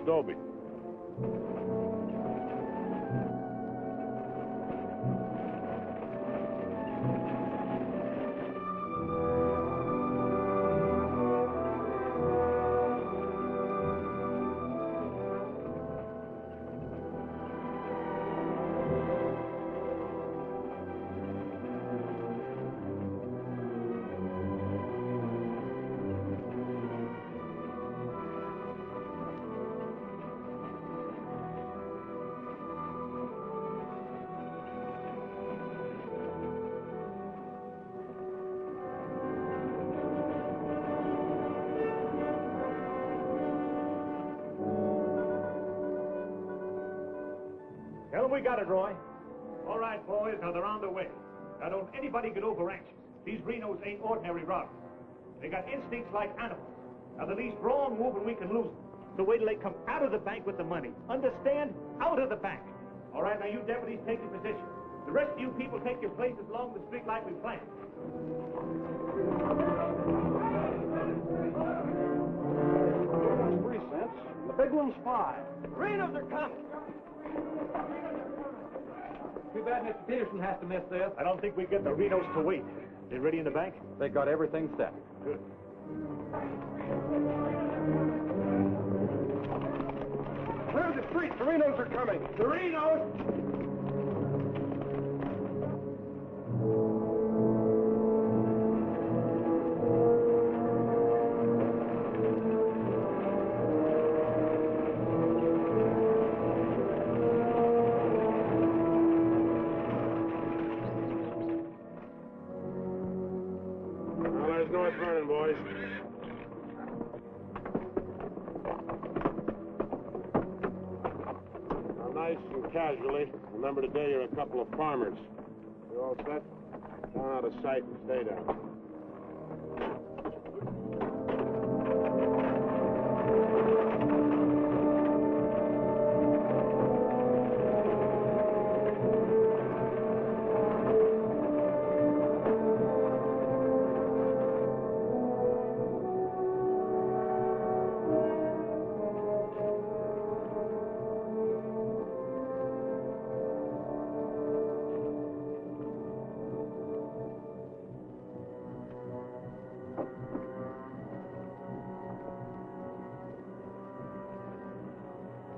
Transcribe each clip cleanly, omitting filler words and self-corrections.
adobe. Tell them we got it, Roy. All right, boys, now they're on their way. Now don't anybody get over anxious. These Renos ain't ordinary robbers. They got instincts like animals. Now the least wrong move and we can lose them. So wait till they come out of the bank with the money. Understand? Out of the bank. All right, now you deputies take your position. The rest of you people take your places along the street like we planned. Little one's 3 cents. The big one's 5. Renos are coming. Too bad Mr. Peterson has to miss this. I don't think we get the Renos to wait. They ready in the bank? They got everything set. Good. Clear the street. The Renos are coming. The Renos! Casually. Remember today you're a couple of farmers. You all set? Down out of sight and stay down.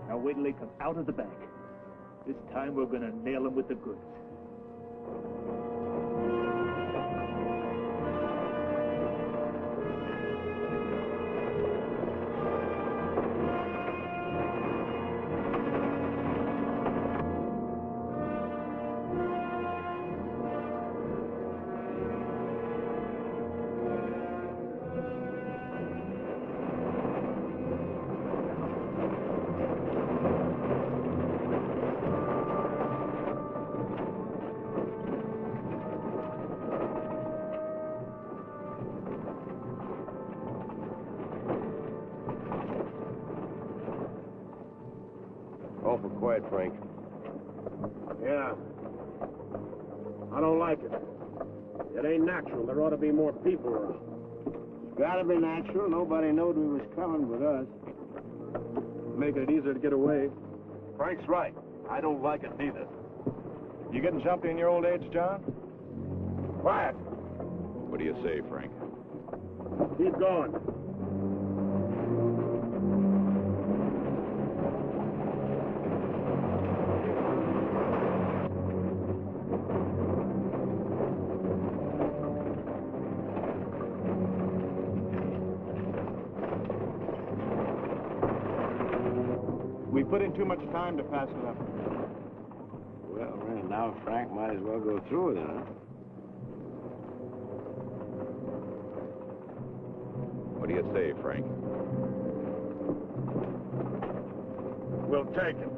Now wait till they come out of the bank. This time we're gonna nail them with the goods. Awful quiet, Frank. Yeah. I don't like it. It ain't natural. There ought to be more people around. It's gotta be natural. Nobody knowed we was coming with us. Making it easier to get away. Frank's right. I don't like it neither. You getting jumpy in your old age, John? Quiet. What do you say, Frank? Keep going. We put in too much time to pass it up. Well, now Frank might as well go through with it, huh? What do you say, Frank? We'll take it.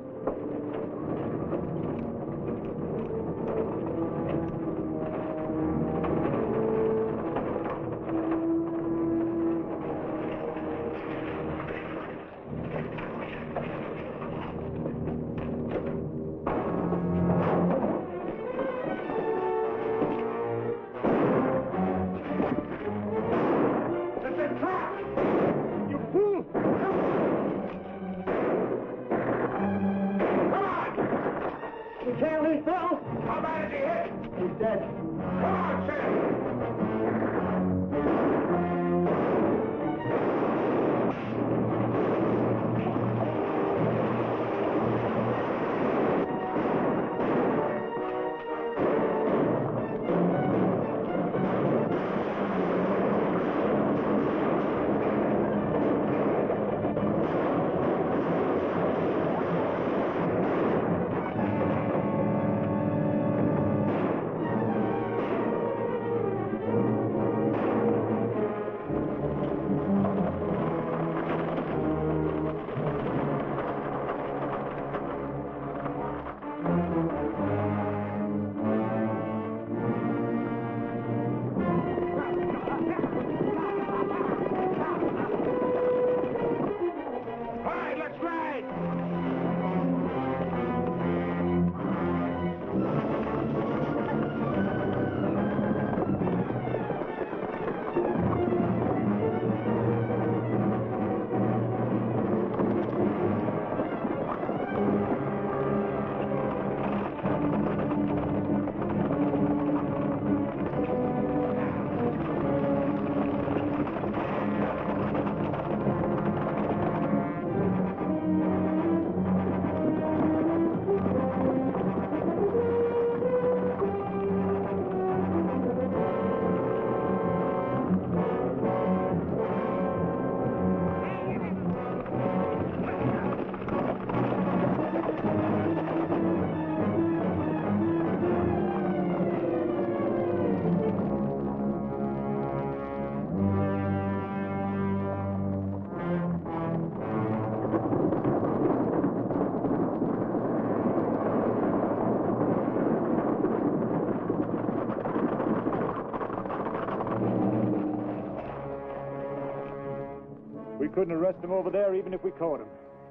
We couldn't arrest him over there even if we caught him.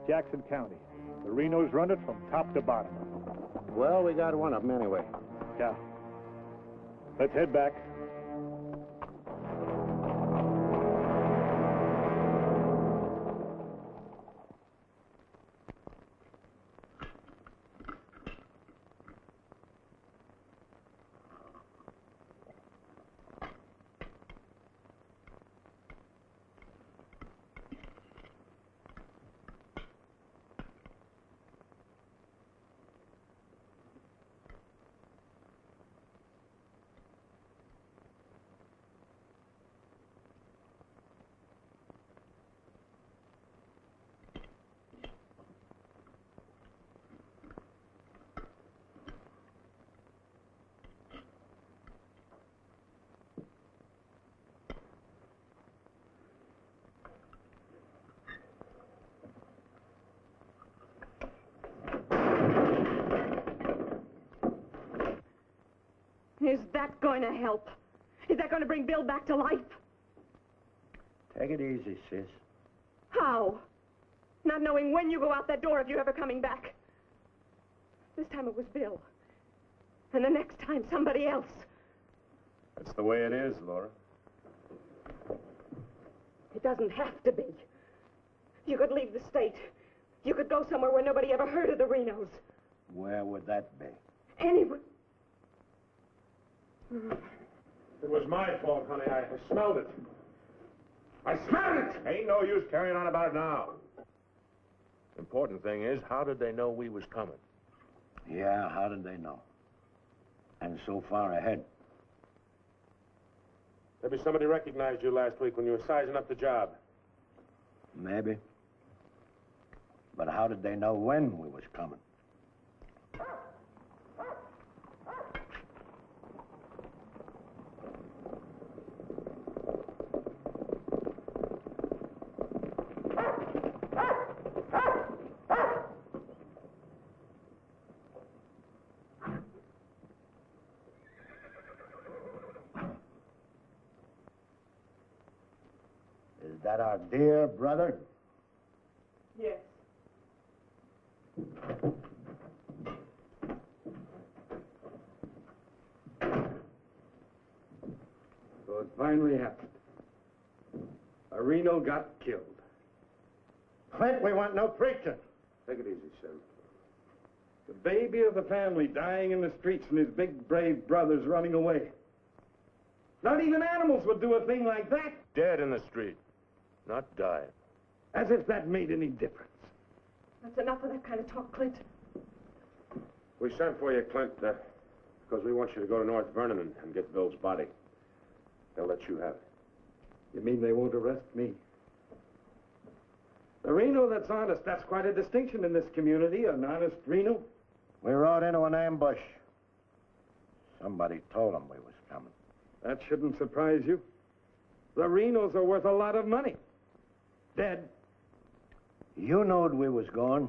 Jackson County. The Renos run it from top to bottom. Well, we got one of them anyway. Yeah. Let's head back. Is that going to help? Is that going to bring Bill back to life? Take it easy, sis. How? Not knowing when you go out that door if you're ever coming back. This time it was Bill. And the next time, somebody else. That's the way it is, Laura. It doesn't have to be. You could leave the state. You could go somewhere where nobody ever heard of the Renos. Where would that be? Anywhere. It was my fault, honey. I smelled it. I smelled it! Ain't no use carrying on about it now. Important thing is, how did they know we was coming? Yeah, how did they know? And so far ahead. Maybe somebody recognized you last week when you were sizing up the job. Maybe. But how did they know when we was coming? Is that our dear brother? Yes. So it finally happened. A Reno got killed. Clint, we want no preaching. Take it easy, Sim. The baby of the family dying in the streets and his big, brave brothers running away. Not even animals would do a thing like that. Dead in the street, not dying. As if that made any difference. That's enough of that kind of talk, Clint. We sent for you, Clint, because we want you to go to North Vernon and get Bill's body. They'll let you have it. You mean they won't arrest me? The Reno that's honest, that's quite a distinction in this community, an honest Reno. We rode into an ambush. Somebody told them we was coming. That shouldn't surprise you. The Renos are worth a lot of money. Dead. You knowed we was going.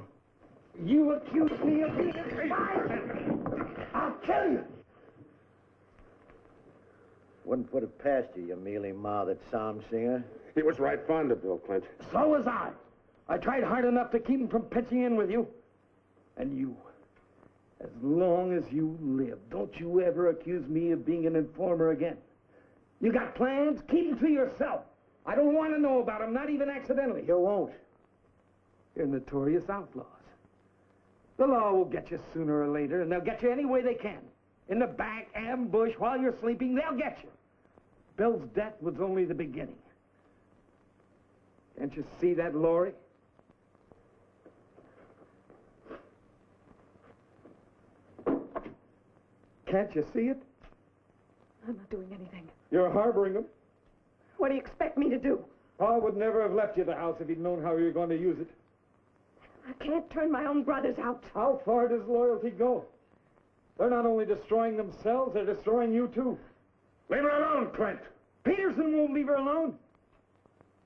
You accuse me of being a spy. I'll kill you. Wouldn't put it past you, you mealy-mouthed psalm singer. He was right fond of Bill, Clint. So was I. I tried hard enough to keep him from pitching in with you. And you, as long as you live, don't you ever accuse me of being an informer again. You got plans? Keep them to yourself. I don't want to know about them, not even accidentally. You won't. You're notorious outlaws. The law will get you sooner or later, and they'll get you any way they can. In the back, ambush, while you're sleeping, they'll get you. Bill's death was only the beginning. Can't you see that, Laurie? Can't you see it? I'm not doing anything. You're harboring them. What do you expect me to do? Paul would never have left you the house if he'd known how you were going to use it. I can't turn my own brothers out. How far does loyalty go? They're not only destroying themselves, they're destroying you, too. Leave her alone, Clint. Peterson won't leave her alone.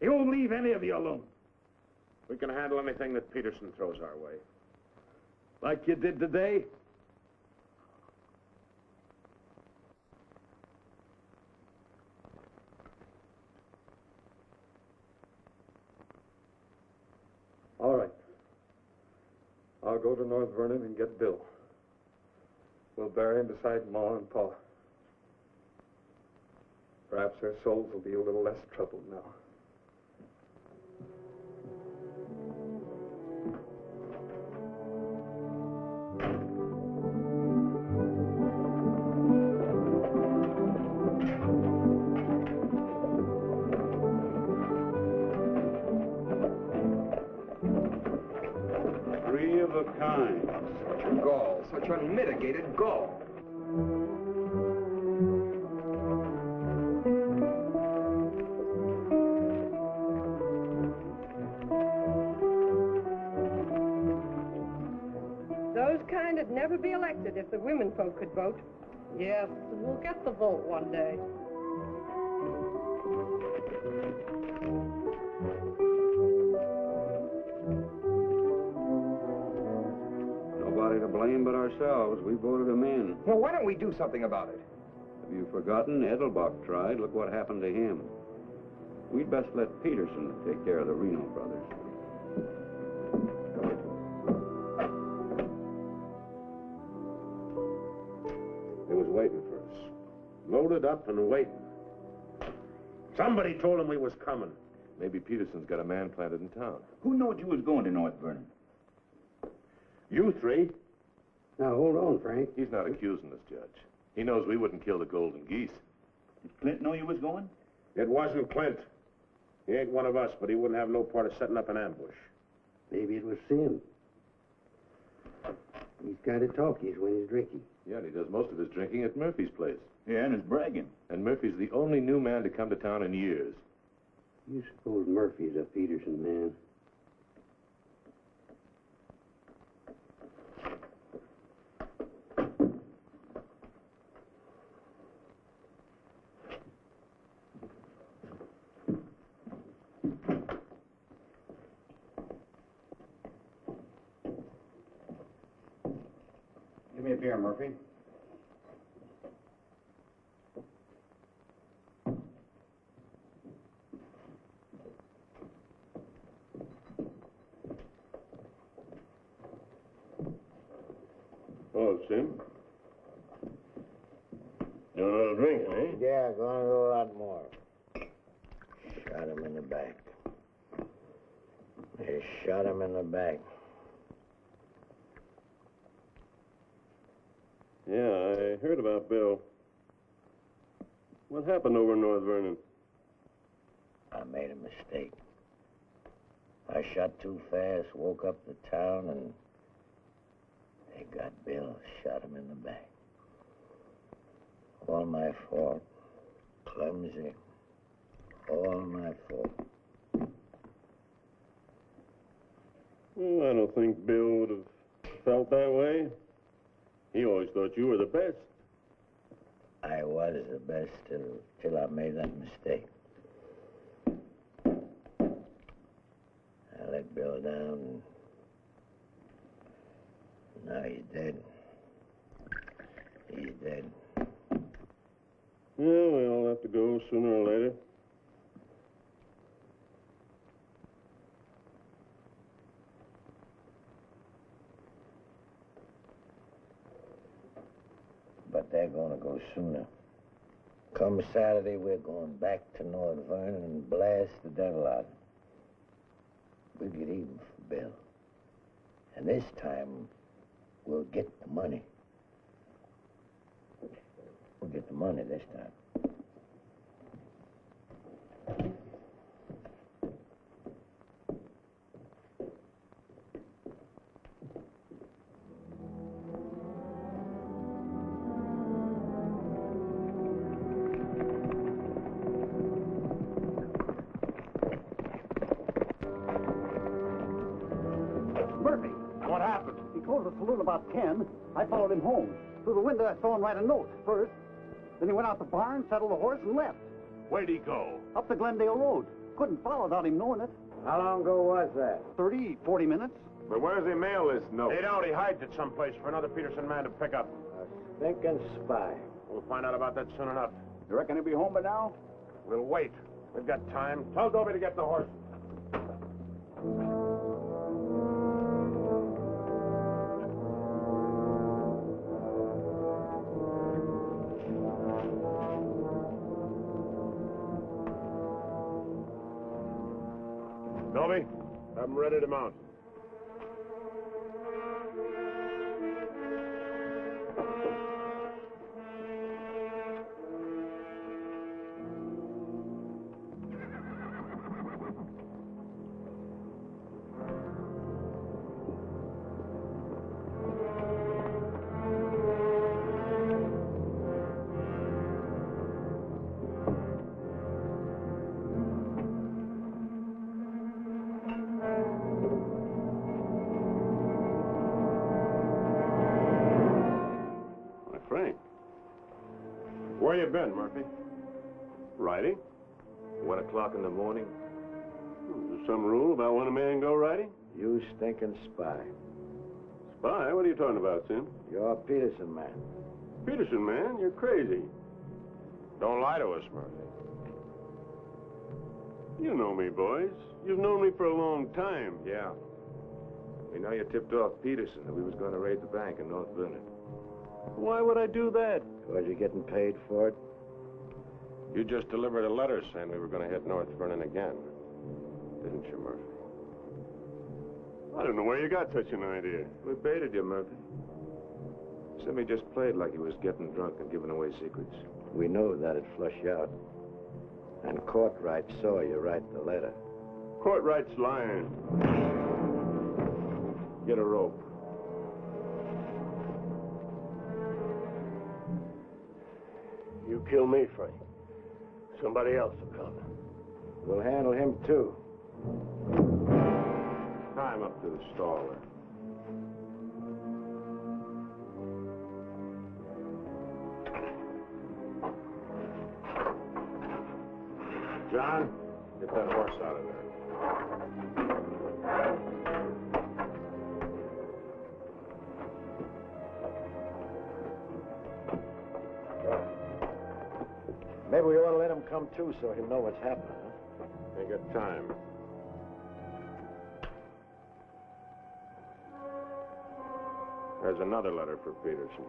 He won't leave any of you alone. We can handle anything that Peterson throws our way. Like you did today. go to North Vernon and get Bill. We'll bury him beside Ma and Pa. Perhaps their souls will be a little less troubled now. Three of a kind. Gall, such unmitigated gall. Those kind would never be elected if the women folk could vote. Yes, we'll get the vote one day. Nobody to blame but ourselves. We voted him in. Well, why don't we do something about it? Have you forgotten? Edelbach tried. Look what happened to him. We'd best let Peterson take care of the Reno brothers. He was waiting for us. Loaded up and waiting. Somebody told him we was coming. Maybe Peterson's got a man planted in town. Who knowed you was going to North Vernon? You three? Now, hold on, Frank. He's not accusing us, Judge. He knows we wouldn't kill the golden geese. Did Clint know you was going? It wasn't Clint. He ain't one of us, but he wouldn't have no part of setting up an ambush. Maybe it was Sim. He's kind of talkies when he's drinking. Yeah, and he does most of his drinking at Murphy's place. Yeah, and is bragging. And Murphy's the only new man to come to town in years. You suppose Murphy's a Peterson man? Give me a beer, Murphy. Oh, Sim. You want another drink, eh? Yeah, gonna do a lot more. Shot him in the back. They shot him in the back. Yeah, I heard about Bill. What happened over in North Vernon? I made a mistake. I shot too fast, woke up the town, and they got Bill, shot him in the back. All my fault. Clumsy. All my fault. Well, I don't think Bill would have felt that way. He always thought you were the best. I was the best till I made that mistake. I let Bill down, and now he's dead. He's dead. Yeah, we all have to go sooner or later. But they're gonna go sooner. Come Saturday, we're going back to North Vernon and blast the devil out of them. We'll get even for Bill. And this time, we'll get the money. We'll get the money this time. Murphy. What happened? He closed the saloon about 10. I followed him home. Through the window, I saw him write a note first. Then he went out the barn, saddled the horse, and left. Where'd he go? Up the Glendale Road. Couldn't follow without him knowing it. How long ago was that? 30, 40 minutes. But where's he mail this note? They don't. He hides it someplace for another Peterson man to pick up. A stinking spy. We'll find out about that soon enough. You reckon he'll be home by now? We'll wait. We've got time. Tell Dobie to get the horse. Melby, have them ready to mount. Where you been, Murphy? Riding? 1 o'clock in the morning. Is there some rule about when a man go riding? You stinking spy. Spy? What are you talking about, Sim? You're a Peterson man. Peterson, man? You're crazy. Don't lie to us, Murphy. You know me, boys. You've known me for a long time. Yeah. We know you tipped off Peterson that we was going to raid the bank in North Vernon. Why would I do that? Because you're getting paid for it. You just delivered a letter saying we were going to hit North Vernon again. Didn't you, Murphy? I don't know where you got such an idea. We baited you, Murphy. Simmy just played like he was getting drunk and giving away secrets. We know that'd flush you out. And Courtright saw you write the letter. Courtright's lying. Get a rope. You kill me, Frank. Somebody else will come. We'll handle him, too. Tie him up to the stall there. John, get that horse out of there. Maybe we ought to let him come, too, so he'll know what's happening, huh? Ain't got time. There's another letter for Peterson.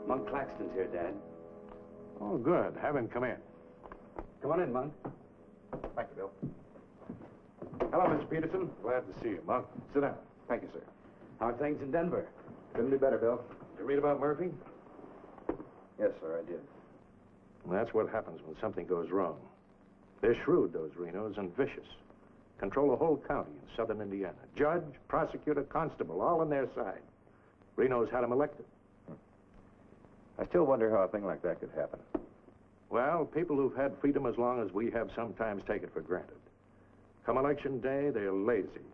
Monk Claxton's here, Dad. Oh, good. Have him come in. Come on in, Monk. Thank you, Bill. Hello, Mr. Peterson. Glad to see you, Monk. Sit down. Thank you, sir. How are things in Denver? Couldn't be better, Bill. Did you read about Murphy? Yes, sir, I did. Well, that's what happens when something goes wrong. They're shrewd, those Renos, and vicious. Control the whole county in southern Indiana. Judge, prosecutor, constable, all on their side. Renos had him elected. I still wonder how a thing like that could happen. Well, people who've had freedom as long as we have sometimes take it for granted. Come election day, they're lazy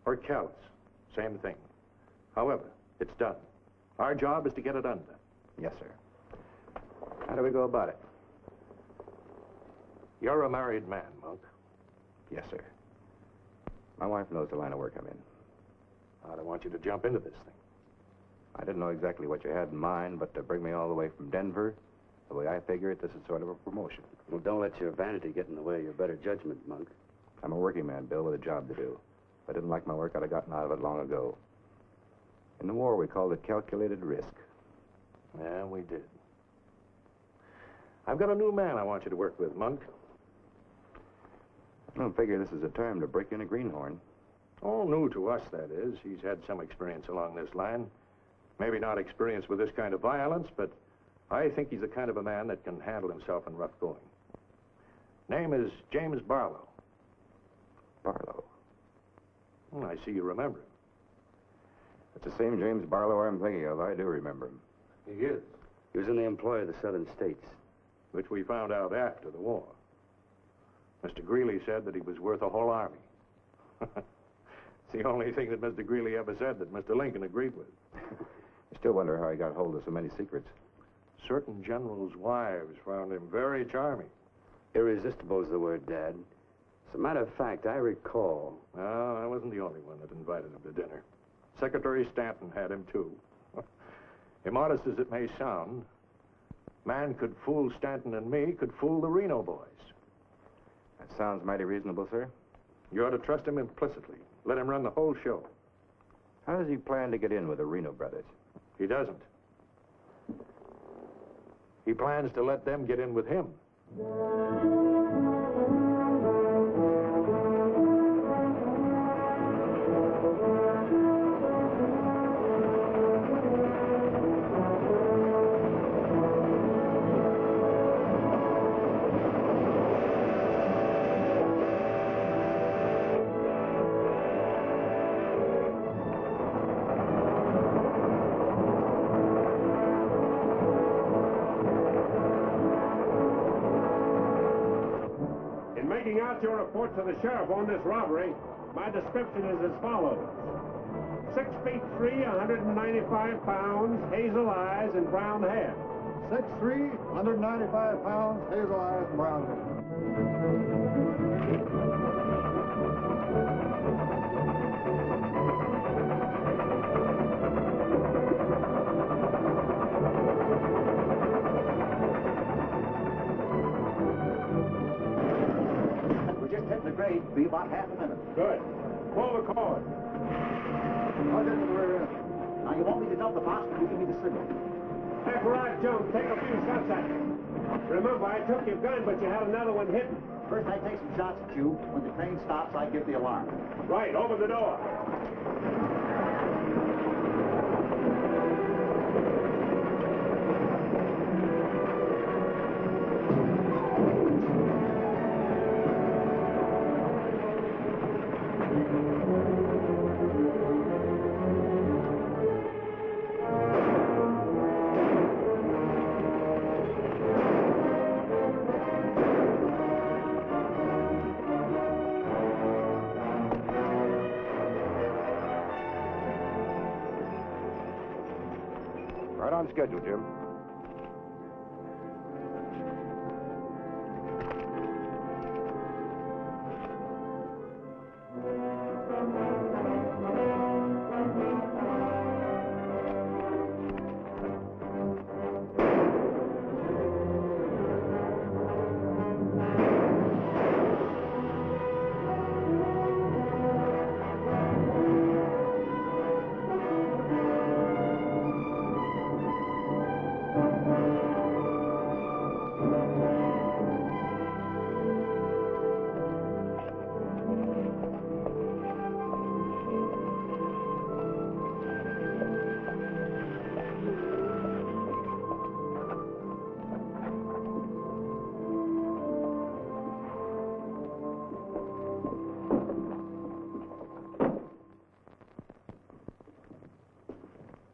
or callous. Same thing. However, it's done. Our job is to get it undone. Yes, sir. How do we go about it? You're a married man, Monk. Yes, sir. My wife knows the line of work I'm in. I don't want you to jump into this thing. I didn't know exactly what you had in mind, but to bring me all the way from Denver, the way I figure it, this is sort of a promotion. Well, don't let your vanity get in the way of your better judgment, Monk. I'm a working man, Bill, with a job to do. If I didn't like my work, I'd have gotten out of it long ago. In the war, we called it calculated risk. Yeah, we did. I've got a new man I want you to work with, Monk. I don't figure this is a term to break in a greenhorn. Oh, new to us, that is. He's had some experience along this line. Maybe not experience with this kind of violence, but I think he's the kind of a man that can handle himself in rough going. Name is James Barlow. Barlow? Well, I see you remember him. It's the same James Barlow I'm thinking of. I do remember him. He is. He was in the employ of the southern states. Which we found out after the war. Mr. Greeley said that he was worth a whole army. It's the only thing that Mr. Greeley ever said that Mr. Lincoln agreed with. I still wonder how he got hold of so many secrets. Certain generals' wives found him very charming. Irresistible is the word, Dad. As a matter of fact, I recall. Well, I wasn't the only one that invited him to dinner. Secretary Stanton had him, too. Immodest as it may sound, man could fool Stanton and me, could fool the Reno boys. That sounds mighty reasonable, sir. You ought to trust him implicitly. Let him run the whole show. How does he plan to get in with the Reno brothers? He doesn't. He plans to let them get in with him. Your report to the sheriff on this robbery, my description is as follows. 6 feet 3, 195 pounds, hazel eyes, and brown hair. 6'3", 195 pounds, hazel eyes, and brown hair. Be about half a minute. Good. Pull the cord. I'll get to the rear end. Now, you want me to dump the box, you give me the signal. After I jump, take a few shots at me. Remember, I took your gun, but you had another one hidden. First, I take some shots at you. When the train stops, I give the alarm. Right, over the door. Right on schedule, Jim.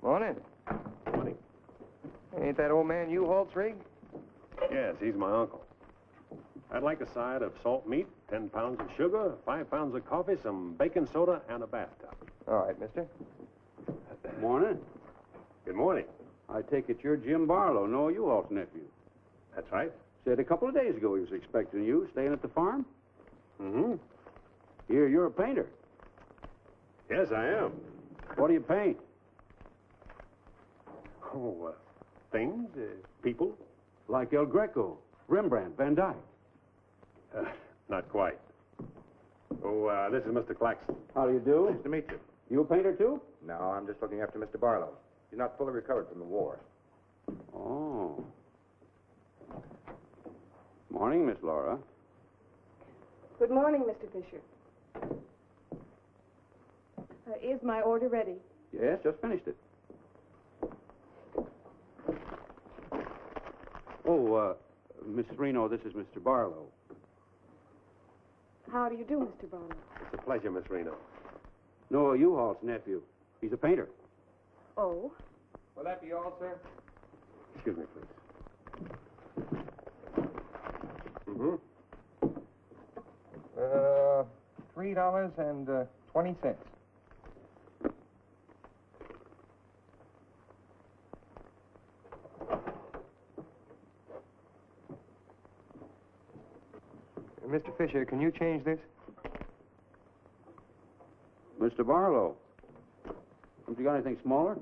Morning. Morning. Ain't that old man U-Haul's rig? Yes, he's my uncle. I'd like a side of salt meat, 10 pounds of sugar, 5 pounds of coffee, some baking soda, and a bathtub. All right, mister. Morning. Good morning. I take it you're Jim Barlow, Noah U-Haul's nephew. That's right. Said a couple of days ago he was expecting you, staying at the farm. Mm-hmm. Here, you're a painter. Yes, I am. What do you paint? Oh, things, people. Like El Greco, Rembrandt, Van Dyke. Not quite. Oh, this is Mr. Claxton. How do you do? Nice to meet you. You a painter, too? No, I'm just looking after Mr. Barlow. He's not fully recovered from the war. Oh. Morning, Miss Laura. Good morning, Mr. Fisher. Is my order ready? Yes, just finished it. Oh, Mrs. Reno, this is Mr. Barlow. How do you do, Mr. Barlow? It's a pleasure, Miss Reno. Noah U-Haul's nephew. He's a painter. Oh? Will that be all, sir? Excuse me, please. Mm-hmm. $3.20. Fisher, can you change this? Mr. Barlow, haven't you got anything smaller?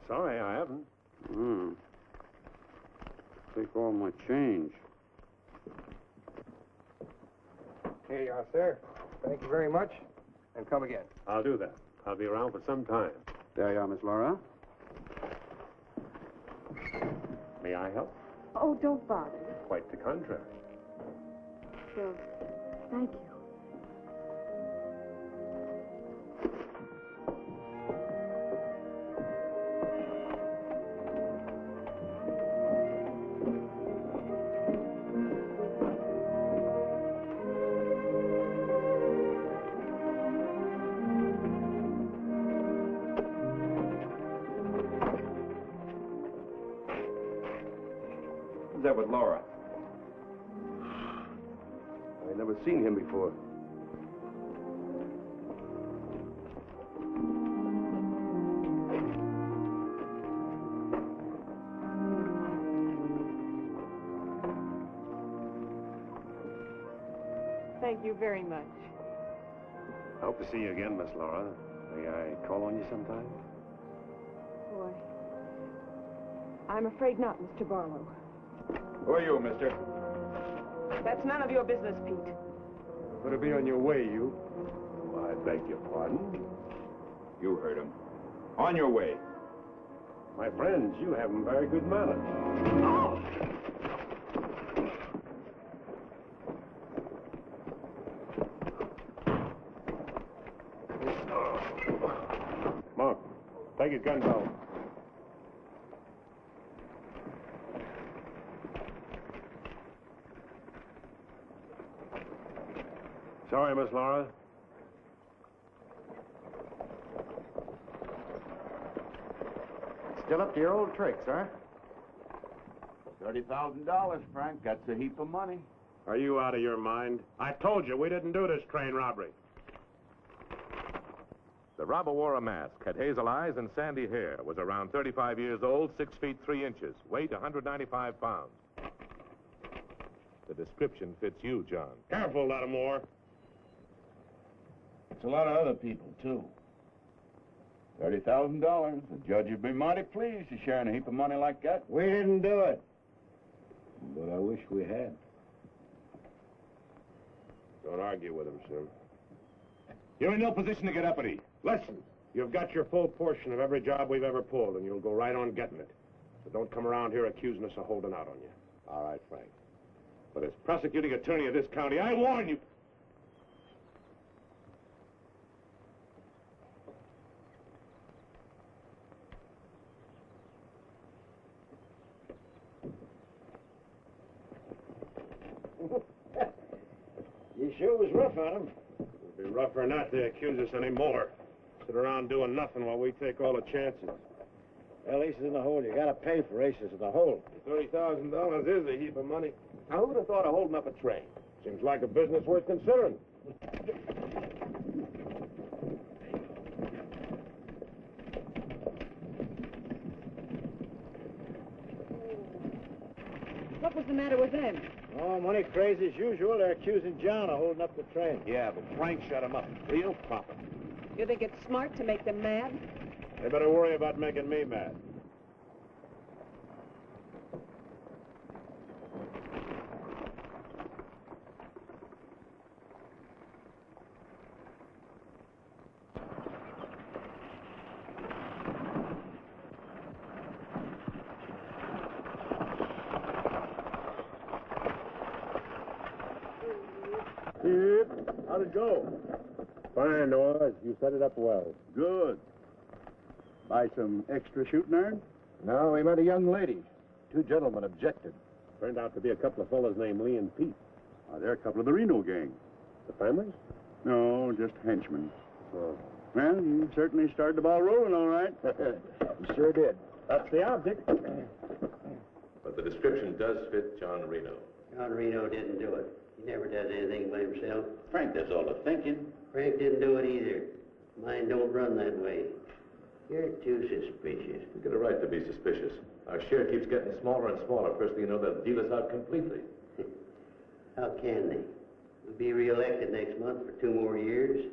Sorry, I haven't. Take all my change. Here you are, sir. Thank you very much. And come again. I'll do that. I'll be around for some time. There you are, Miss Laura. May I help? Oh, don't bother. Quite the contrary. Well, thank you. Who's that with Laura? I've never seen him before. Thank you very much. I hope to see you again, Miss Laura. May I call on you sometime? Boy, I'm afraid not, Mr. Barlow. Who are you, mister? That's none of your business, Pete. Better be on your way, you. I beg your pardon. You heard him. On your way. My friends, you have very good manners. Monk, take his gun belt. Sorry, Miss Laura. Still up to your old tricks, huh? $30,000, Frank. That's a heap of money. Are you out of your mind? I told you we didn't do this train robbery. The robber wore a mask, had hazel eyes and sandy hair, was around 35 years old, 6 feet 3 inches, weight 195 pounds. The description fits you, John. Careful, Lattimore. It's a lot of other people, too. $30,000. The judge would be mighty pleased to share in a heap of money like that. We didn't do it. But I wish we had. Don't argue with him, Sim. You're in no position to get uppity. Listen, you've got your full portion of every job we've ever pulled, and you'll go right on getting it. So don't come around here accusing us of holding out on you. All right, Frank. But as prosecuting attorney of this county, I warn you. You sure was rough on him. It'd be rougher not to accuse us anymore. Sit around doing nothing while we take all the chances. Well, aces in the hole. You gotta pay for aces in the hole. $30,000 is a heap of money. Now, who'd have thought of holding up a train? Seems like a business worth considering. What was the matter with them? Oh, money crazy as usual. They're accusing John of holding up the train. Yeah, but Frank shut him up. Real proper. You think it's smart to make them mad? They better worry about making me mad. How'd it go? Fine, Oz. You set it up well. Good. Buy some extra shooting iron? No, we met a young lady. 2 gentlemen objected. Turned out to be a couple of fellas named Lee and Pete. They're a couple of the Reno Gang. The families? No, just henchmen. Oh. Well, you certainly started the ball rolling, all right. You sure did. That's the object. But the description does fit John Reno. John Reno didn't do it. He never does anything by himself. Frank does all the thinking. Frank didn't do it either. Mine don't run that way. You're too suspicious. You get a right to be suspicious. Our share keeps getting smaller and smaller. First thing you know, they'll deal us out completely. How can they? We'll be re-elected next month for 2 more years.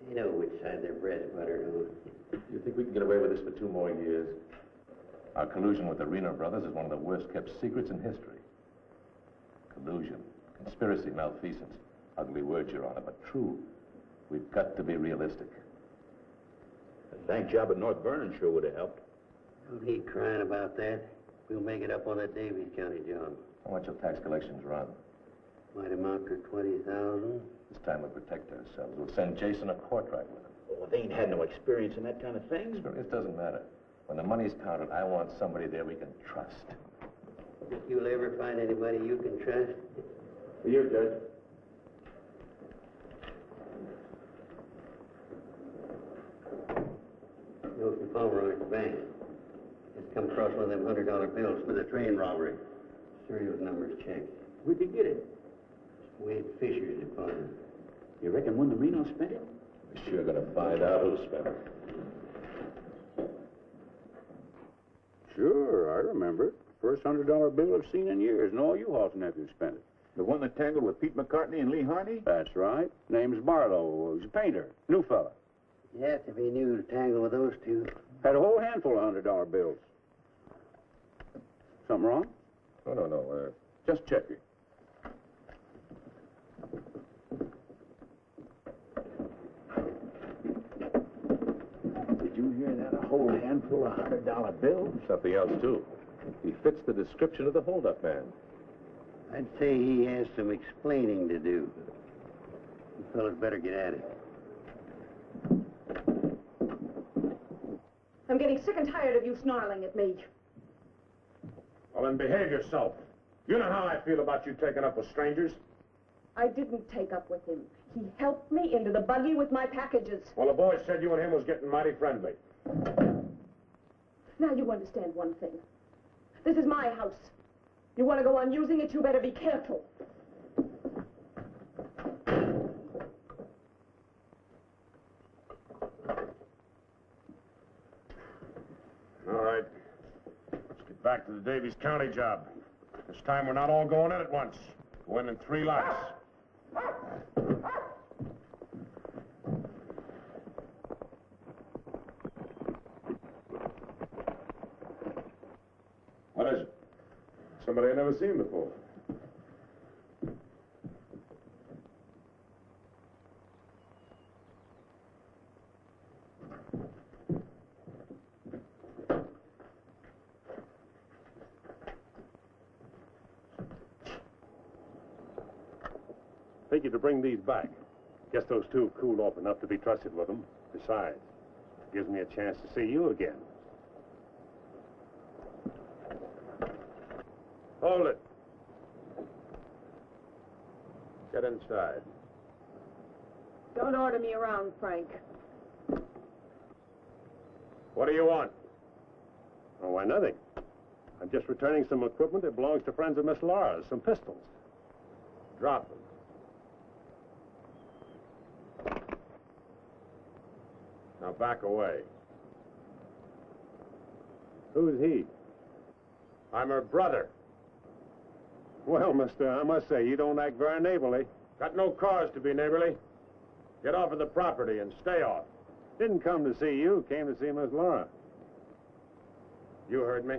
They know which side their bread's buttered on. You think we can get away with this for 2 more years? Our collusion with the Reno brothers is one of the worst-kept secrets in history. Collusion, conspiracy, malfeasance. Ugly words, Your Honor, but true. We've got to be realistic. The bank job at North Vernon sure would have helped. Don't need crying about that. We'll make it up on that Davies County job. How much will tax collections run? Might amount to 20,000. This time we'll protect ourselves. We'll send Jason a portrait with him. Oh, they ain't had no experience in that kind of thing. Experience doesn't matter. When the money's counted, I want somebody there we can trust. Think you'll ever find anybody you can trust? You, Judge. Go from Pomeroy's bank. Just come across one of them $100 bills for the train robbery. Serial numbers checked. Where'd you get it? Wade Fisher's deposit. You reckon one of the Reno spent it? We're sure gonna find out who spent it. Sure, I remember it. First $100 bill I've seen in years, and all you Hawes nephews spent it. The one that tangled with Pete McCartney and Lee Harney? That's right. Name's Barlow. He's a painter. New fella. Yes, if he knew to tangle with those two. Had a whole handful of $100 bills. Something wrong? Oh, no. Just checking. Did you hear that? A whole handful of $100 bills? Something else, too. He fits the description of the hold-up man. I'd say he has some explaining to do. You fellas better get at it. I'm getting sick and tired of you snarling at me. Well, then behave yourself. You know how I feel about you taking up with strangers. I didn't take up with him. He helped me into the buggy with my packages. Well, the boys said you and him was getting mighty friendly. Now you understand one thing. This is my house. You want to go on using it, you better be careful. All right. Let's get back to the Davies County job. This time we're not all going in at once. Go in 3 lots. What is it? Somebody I've never seen before. Take you to bring these back. Guess those two cooled off enough to be trusted with them. Besides, it gives me a chance to see you again. Hold it. Get inside. Don't order me around, Frank. What do you want? Oh, why, nothing. I'm just returning some equipment that belongs to friends of Miss Laura's, some pistols. Drop them. Now back away. Who's he? I'm her brother. Well, mister, I must say, you don't act very neighborly. Got no cause to be neighborly. Get off of the property and stay off. Didn't come to see you, came to see Miss Laura. You heard me.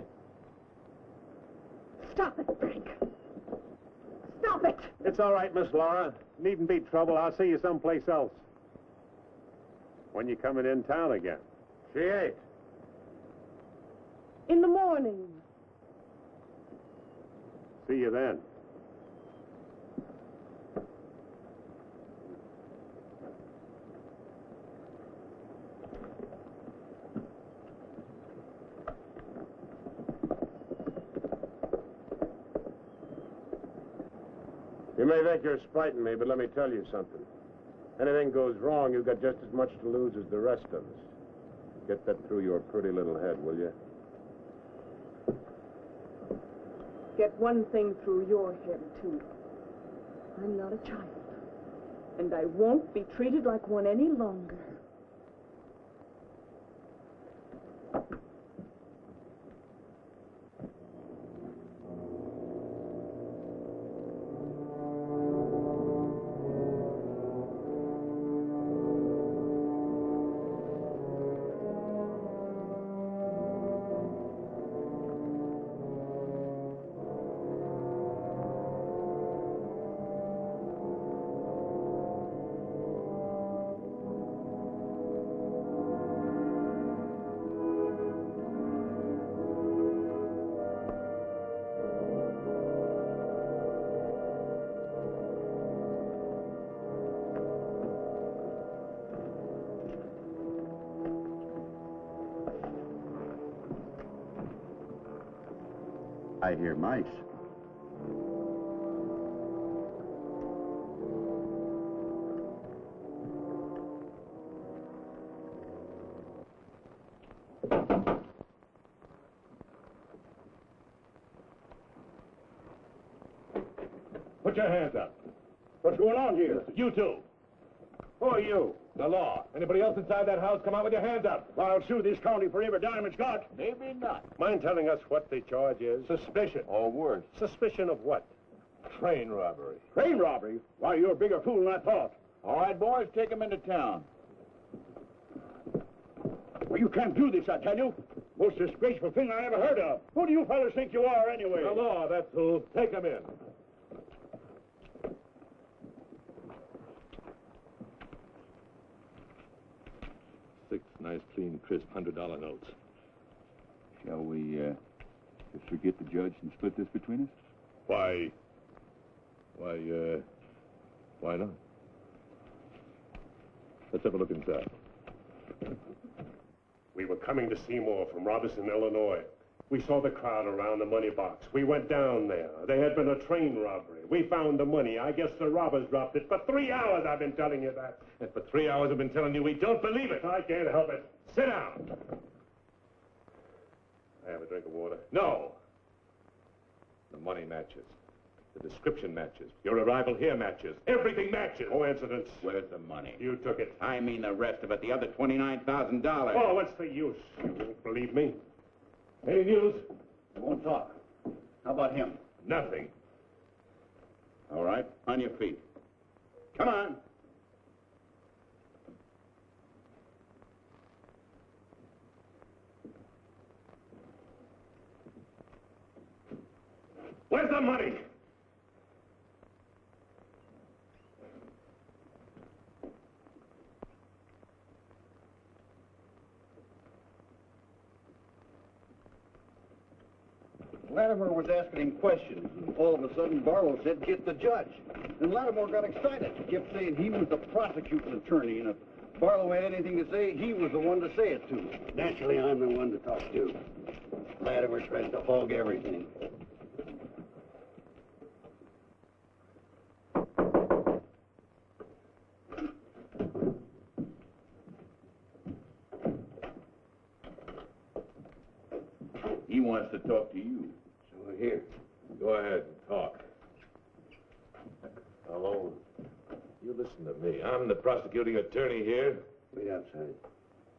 Stop it, Frank. Stop it. It's all right, Miss Laura. Needn't be trouble. I'll see you someplace else. When you coming in town again? She ain't. In the morning. See you then. You may think you're spiting me, but let me tell you something. Anything goes wrong, you've got just as much to lose as the rest of us. Get that through your pretty little head, will you? Get one thing through your head, too. I'm not a child. And I won't be treated like one any longer. I hear mice. Put your hands up. What's going on here? You two. Who are you? The law. Anybody else inside that house, come out with your hands up. I'll sue this county for every dime it's got. Maybe not. Mind telling us what the charge is? Suspicion. Or worse. Suspicion of what? Train robbery. Train robbery? Why, you're a bigger fool than I thought. All right, boys, take him into town. Well, you can't do this, I tell you. Most disgraceful thing I ever heard of. Who do you fellas think you are, anyway? The law, that's who. Take him in. Six nice, clean, crisp $100 notes. Shall we, just forget the judge and split this between us? Why not? Let's have a look inside. We were coming to Seymour from Robertson, Illinois. We saw the crowd around the money box. We went down there. There had been a train robbery. We found the money. I guess the robbers dropped it. For 3 hours I've been telling you that. And for 3 hours I've been telling you we don't believe it. I can't help it. Sit down. I have a drink of water. No. The money matches. The description matches. Your arrival here matches. Everything matches. Coincidence. Where's the money? You took it. I mean the rest of it, the other $29,000. Oh, what's the use? You won't believe me. Any news? I won't talk. How about him? Nothing. All right, on your feet. Come on. Where's the money? Latimer was asking him questions, and all of a sudden Barlow said, "Get the judge." And Latimer got excited. He kept saying he was the prosecuting attorney, and if Barlow had anything to say, he was the one to say it to. Naturally, I'm the one to talk to. Latimer tries to hog everything. He wants to talk to you. So here, go ahead and talk. Alone. You listen to me. I'm the prosecuting attorney here. Wait outside.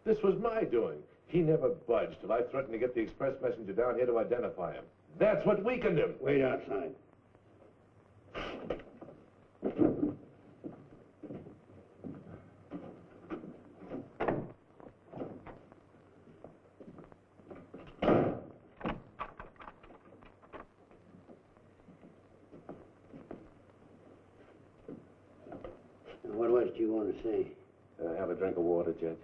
This was my doing. He never budged till I threatened to get the express messenger down here to identify him. That's what weakened him. Wait outside. What else do you want to say? Have a drink of water, Judge.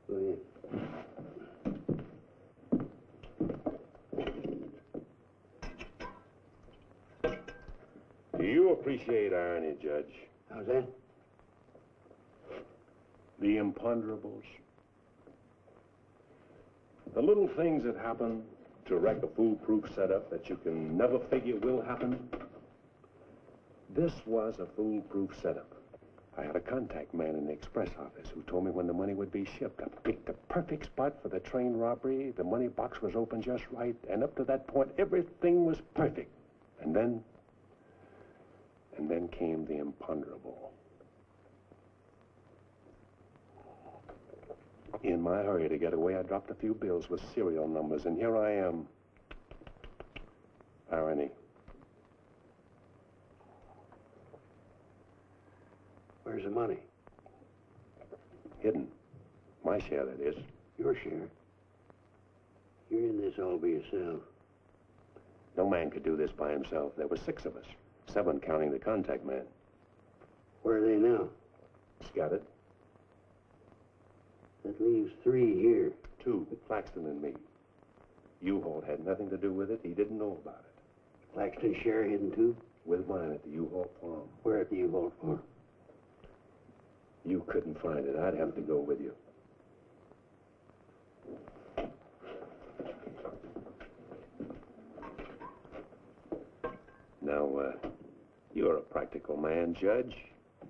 Go ahead. Do you appreciate irony, Judge? How's that? The imponderables. The little things that happen to wreck a foolproof setup that you can never figure will happen. This was a foolproof setup. I had a contact man in the express office who told me when the money would be shipped. I picked the perfect spot for the train robbery. The money box was open just right, and up to that point, everything was perfect. And then came the imponderable. In my hurry to get away, I dropped a few bills with serial numbers, and here I am. Irony. Where's the money? Hidden. My share, that is. Your share? You're in this all by yourself. No man could do this by himself. There were 6 of us. 7 counting the contact man. Where are they now? Scattered. That leaves 3 here. 2, Claxton and me. U-Haul had nothing to do with it. He didn't know about it. Claxton's share hidden too? With mine at the U-Haul farm. Where at the U-Haul farm? You couldn't find it. I'd have to go with you. Now, you're a practical man, Judge.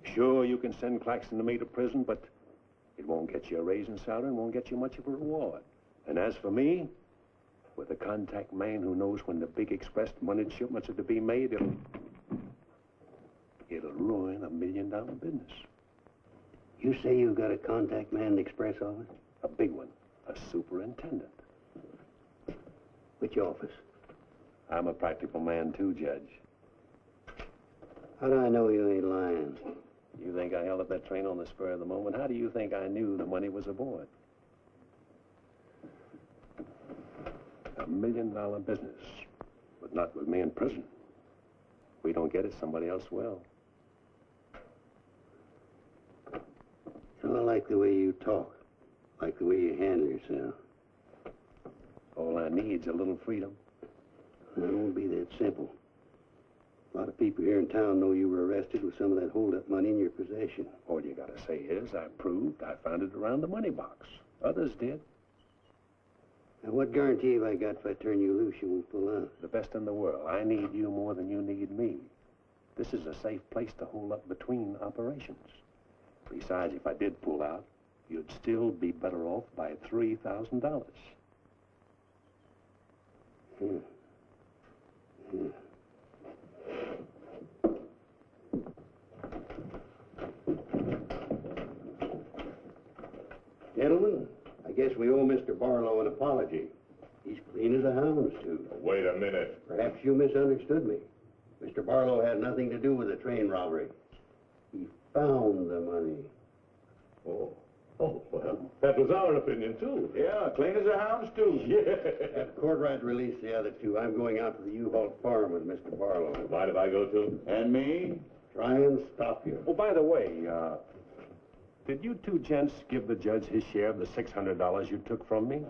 Sure, you can send Claxton and me to prison, but it won't get you a raise in salary and won't get you much of a reward. And as for me, with a contact man who knows when the big express money shipments are to be made, it'll ruin $1 million business. You say you've got a contact man in the express office? A big one, a superintendent. Which office? I'm a practical man too, Judge. How do I know you ain't lying? You think I held up that train on the spur of the moment? How do you think I knew the money was aboard? $1 million business, but not with me in prison. If we don't get it, somebody else will. I like the way you talk, like the way you handle yourself. All I need's a little freedom. It won't be that simple. A lot of people here in town know you were arrested with some of that hold-up money in your possession. All you gotta say is, I proved I found it around the money box. Others did. Now, what guarantee have I got if I turn you loose you won't pull out? The best in the world. I need you more than you need me. This is a safe place to hold up between operations. Besides, if I did pull out, you'd still be better off by $3,000. Gentlemen, I guess we owe Mr. Barlow an apology. He's clean as a hound's tooth. Wait a minute. Perhaps you misunderstood me. Mr. Barlow had nothing to do with the train robbery. He found the money. Oh, well, that was our opinion, too. Yeah, clean as a hound's tooth. Yeah. Have Courtright release the other two. I'm going out to the U-Haul farm with Mr. Barlow. Mind if I go, too? And me? Try and stop you. Oh, by the way, did you two gents give the judge his share of the $600 you took from me?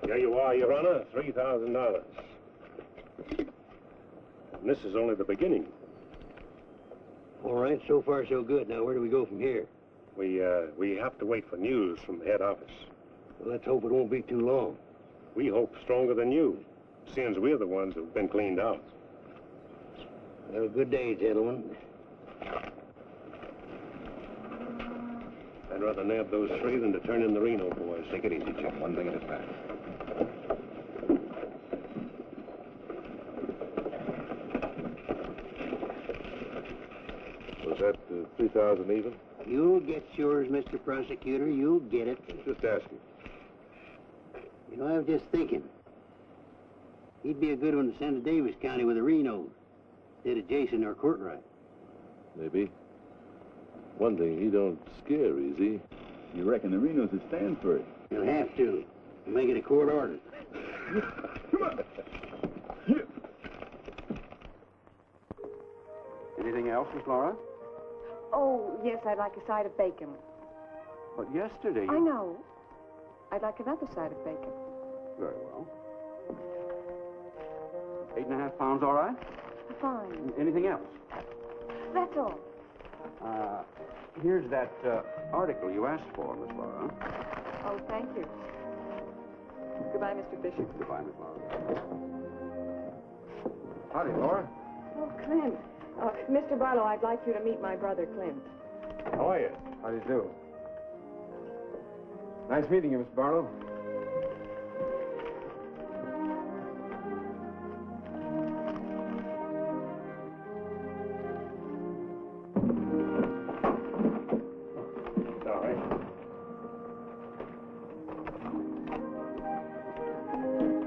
Here you are, Your Honor, $3,000. And this is only the beginning. All right, so far so good. Now, where do we go from here? We have to wait for news from the head office. Well, let's hope it won't be too long. We hope stronger than you, seeing we're the ones who've been cleaned out. Well, good day, gentlemen. I'd rather nab those three than to turn in the Reno boys. Take it easy, Jim. One thing at a time. Was that 3,000 even? You'll get yours, Mr. Prosecutor. You'll get it. Just asking. You know, I was just thinking. He'd be a good one to send to Davis County with the Renos, instead of Jason or Courtright. Maybe. One thing, he don't scare easy. You reckon the Renos would stand for it? You'll have to. We'll make it a court order. Come on. Anything else, Miss Laura? Oh, yes, I'd like a side of bacon. But yesterday I know. I'd like another side of bacon. Very well. 8.5 pounds, all right? Fine. Anything else? That's all. Here's that article you asked for, Miss Laura. Oh, thank you. Goodbye, Mr. Fisher. Goodbye, Miss Laura. Howdy, Laura. Oh, Clint. Mr. Barlow, I'd like you to meet my brother, Clint. How are you? How do you do? Nice meeting you, Mr. Barlow. Sorry.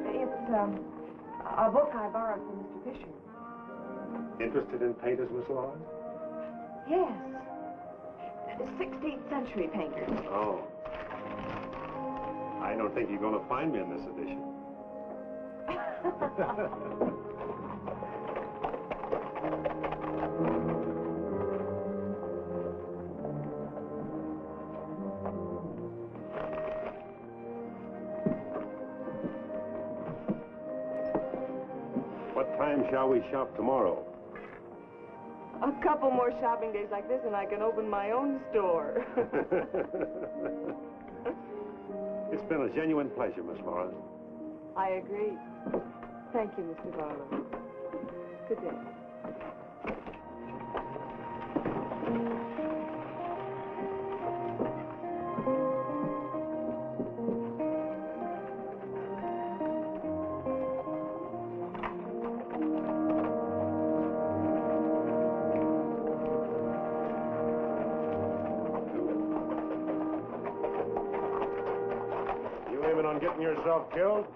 It's a book I borrowed from Mr. Fisher. Interested in painters, Miss Laura? Yes. 16th century painters. Oh. I don't think you're going to find me in this edition. time shall we shop tomorrow? A couple more shopping days like this and I can open my own store. It's been a genuine pleasure, Miss Forrest. I agree. Thank you, Mr. Barlow. Good day. Getting yourself killed?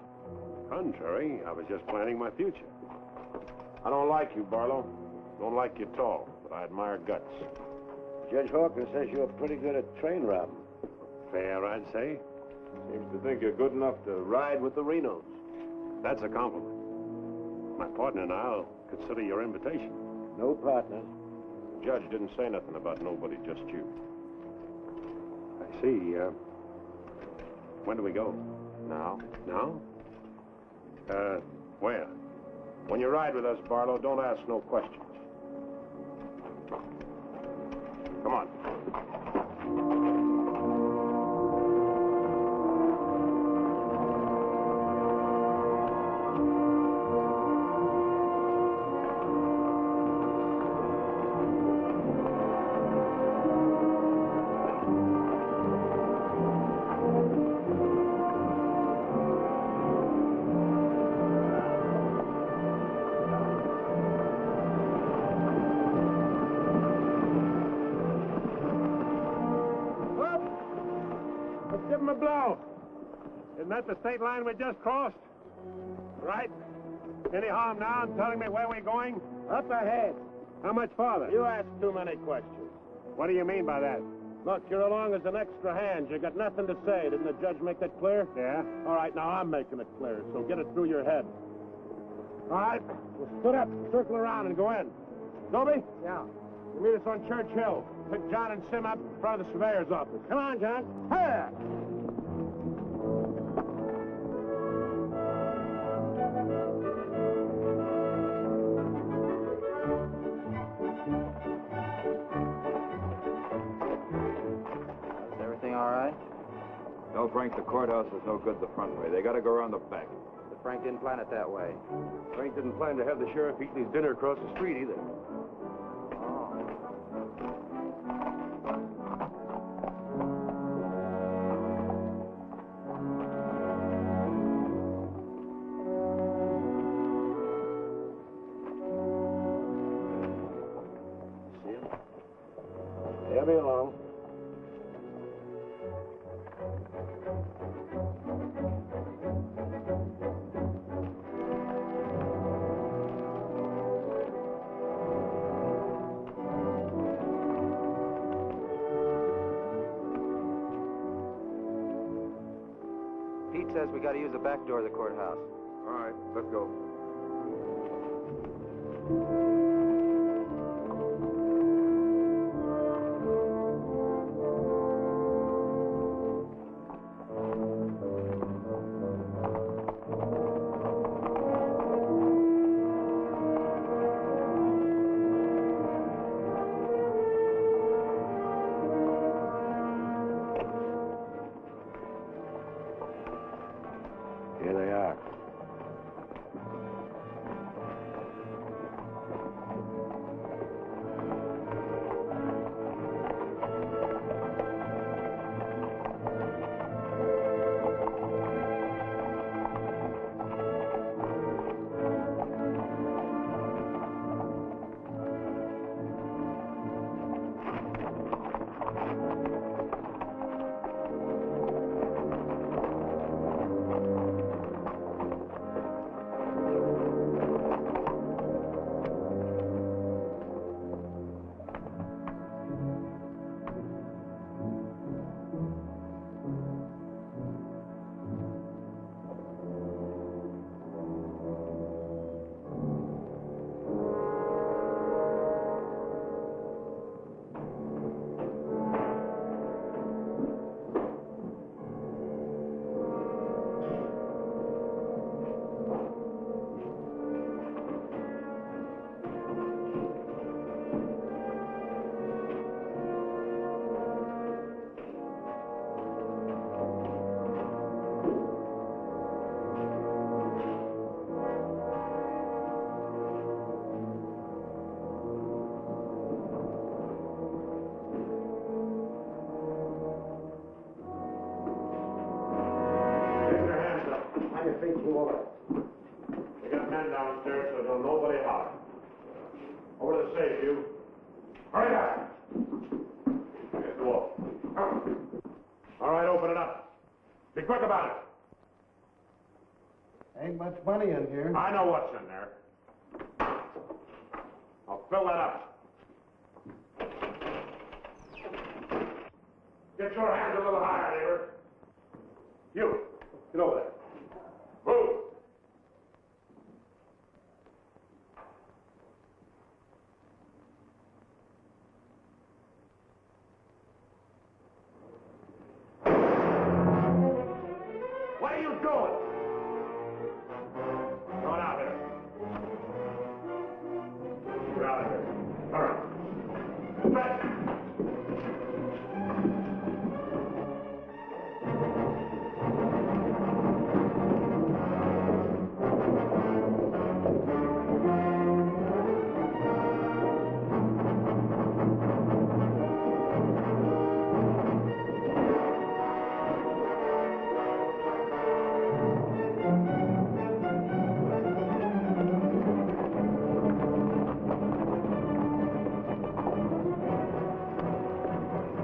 Contrary, I was just planning my future. I don't like you, Barlow. Don't like you at all, but I admire guts. Judge Hawkins says you're pretty good at train robbing. Fair, I'd say. Seems to think you're good enough to ride with the Renos. That's a compliment. My partner and I'll consider your invitation. No partner. The judge didn't say nothing about nobody, just you. I see. When do we go? Now? Now? Where? When you ride with us, Barlow, don't ask no questions. Come on. Isn't that the state line we just crossed? Right? Any harm now in telling me where we're going? Up ahead. How much farther? You ask too many questions. What do you mean by that? Look, you're along as an extra hand. You got nothing to say. Didn't the judge make that clear? Yeah. All right, now I'm making it clear, so get it through your head. All right, we'll split up, circle around, and go in. Dobie? Yeah. You meet us on Church Hill. Pick John and Sim up in front of the surveyor's office. Come on, John. Hey! No, Frank, the courthouse is no good the front way. They got to go around the back. But Frank didn't plan it that way. Frank didn't plan to have the sheriff eating his dinner across the street either. See him? They'll be along. Pete says we got to use the back door of the courthouse. All right, let's go. Here they are. move over. We got men downstairs, so don't nobody holler. Over to the safe, you. Hurry up! Get the wall. All right, open it up. Be quick about it. Ain't much money in here. I know what's in there. I'll fill that up. Get your hands a little higher, neighbor. You, get over there. Move. What are you doing? Going out here. Get out of here. Hurry. Stretch.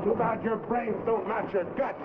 Too bad your brains don't match your guts.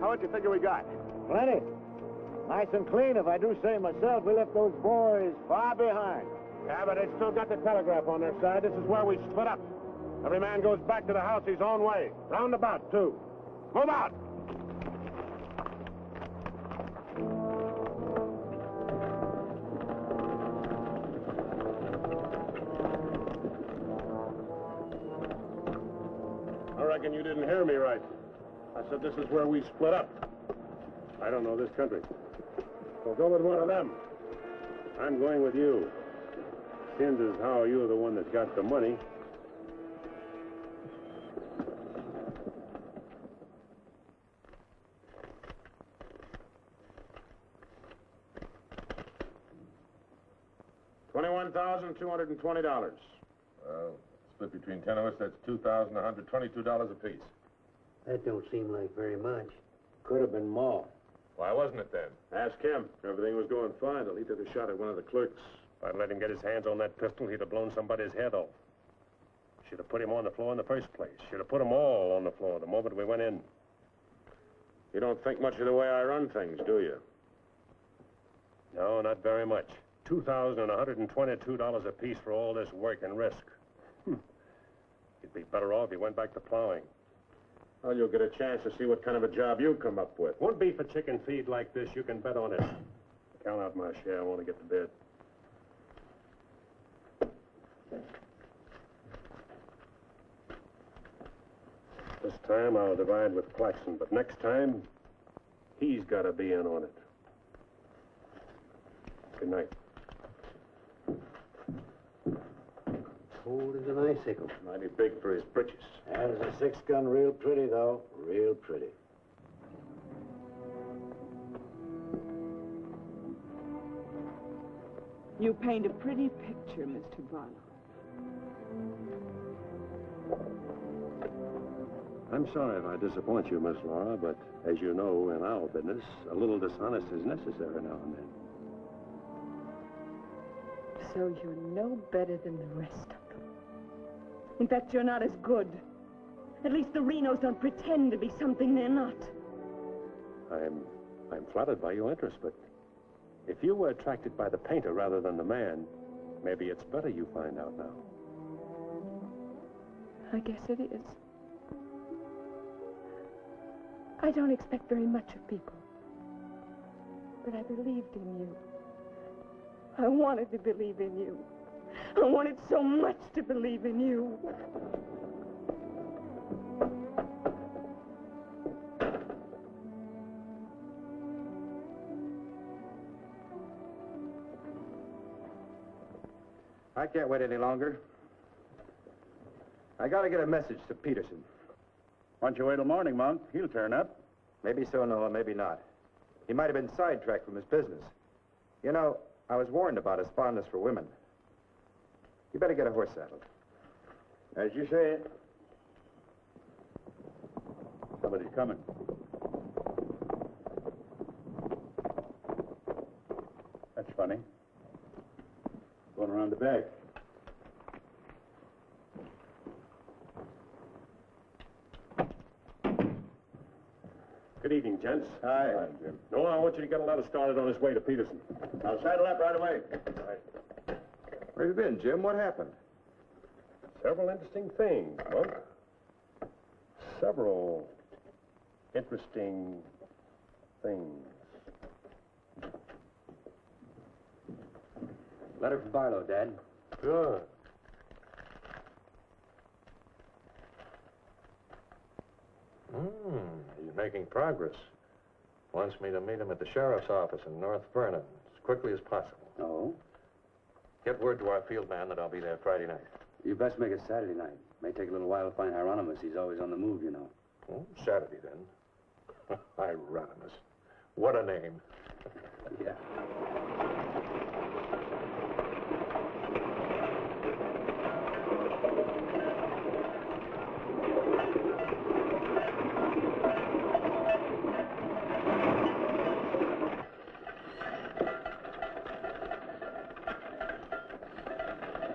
What do you figure we got? Plenty. Nice and clean, if I do say myself. We left those boys far behind. Yeah, but they still got the telegraph on their side. This is where we split up. Every man goes back to the house his own way. Roundabout, too. Move out! I reckon you didn't hear me right. I said this is where we split up. I don't know this country. So go with one of them. I'm going with you. Seems as how you're the one that's got the money. $21,220. Well, split between 10 of us, that's $2,122 apiece. That don't seem like very much. Could have been more. Why wasn't it then? Ask him. Everything was going fine till he took a shot at one of the clerks. If I'd let him get his hands on that pistol, he'd have blown somebody's head off. Should have put him on the floor in the first place. Should have put them all on the floor the moment we went in. You don't think much of the way I run things, do you? No, not very much. $2,122 apiece for all this work and risk. You'd be better off if you went back to plowing. Well, you'll get a chance to see what kind of a job you come up with. Won't be for chicken feed like this, you can bet on it. Count out my share, I want to get to bed. This time I'll divide with Claxton, but next time, he's got to be in on it. Good night. Cold as an icicle. Mighty big for his britches. That is a 6-gun, real pretty, though. Real pretty. You paint a pretty picture, Mr. Barlow. I'm sorry if I disappoint you, Miss Laura, but as you know, in our business, a little dishonest is necessary now and then. So you're no better than the rest of them. In fact, you're not as good. At least the Renos don't pretend to be something they're not. I'm flattered by your interest, but if you were attracted by the painter rather than the man, Maybe it's better you find out now. I guess it is. I don't expect very much of people. But I believed in you. I wanted to believe in you. I wanted so much to believe in you. I can't wait any longer. I gotta get a message to Peterson. Why don't you wait till morning, Monk? He'll turn up. Maybe so, Noah, maybe not. He might have been sidetracked from his business. You know, I was warned about his fondness for women. You better get a horse saddled. As you say. Somebody's coming. That's funny. Going around the back. Good evening, gents. Hi. Hi, Jim. Noah, I want you to get a letter started on his way to Peterson. I'll saddle up right away. Where have you been, Jim? What happened? Several interesting things, Monk. Several interesting things. Letter from Barlow, Dad. Good. He's making progress. Wants me to meet him at the sheriff's office in North Vernon as quickly as possible. Oh? Get word to our field man that I'll be there Friday night. You best make it Saturday night. May take a little while to find Hieronymus. He's always on the move, you know. Oh, Saturday, then. Hieronymus. What a name. Yeah.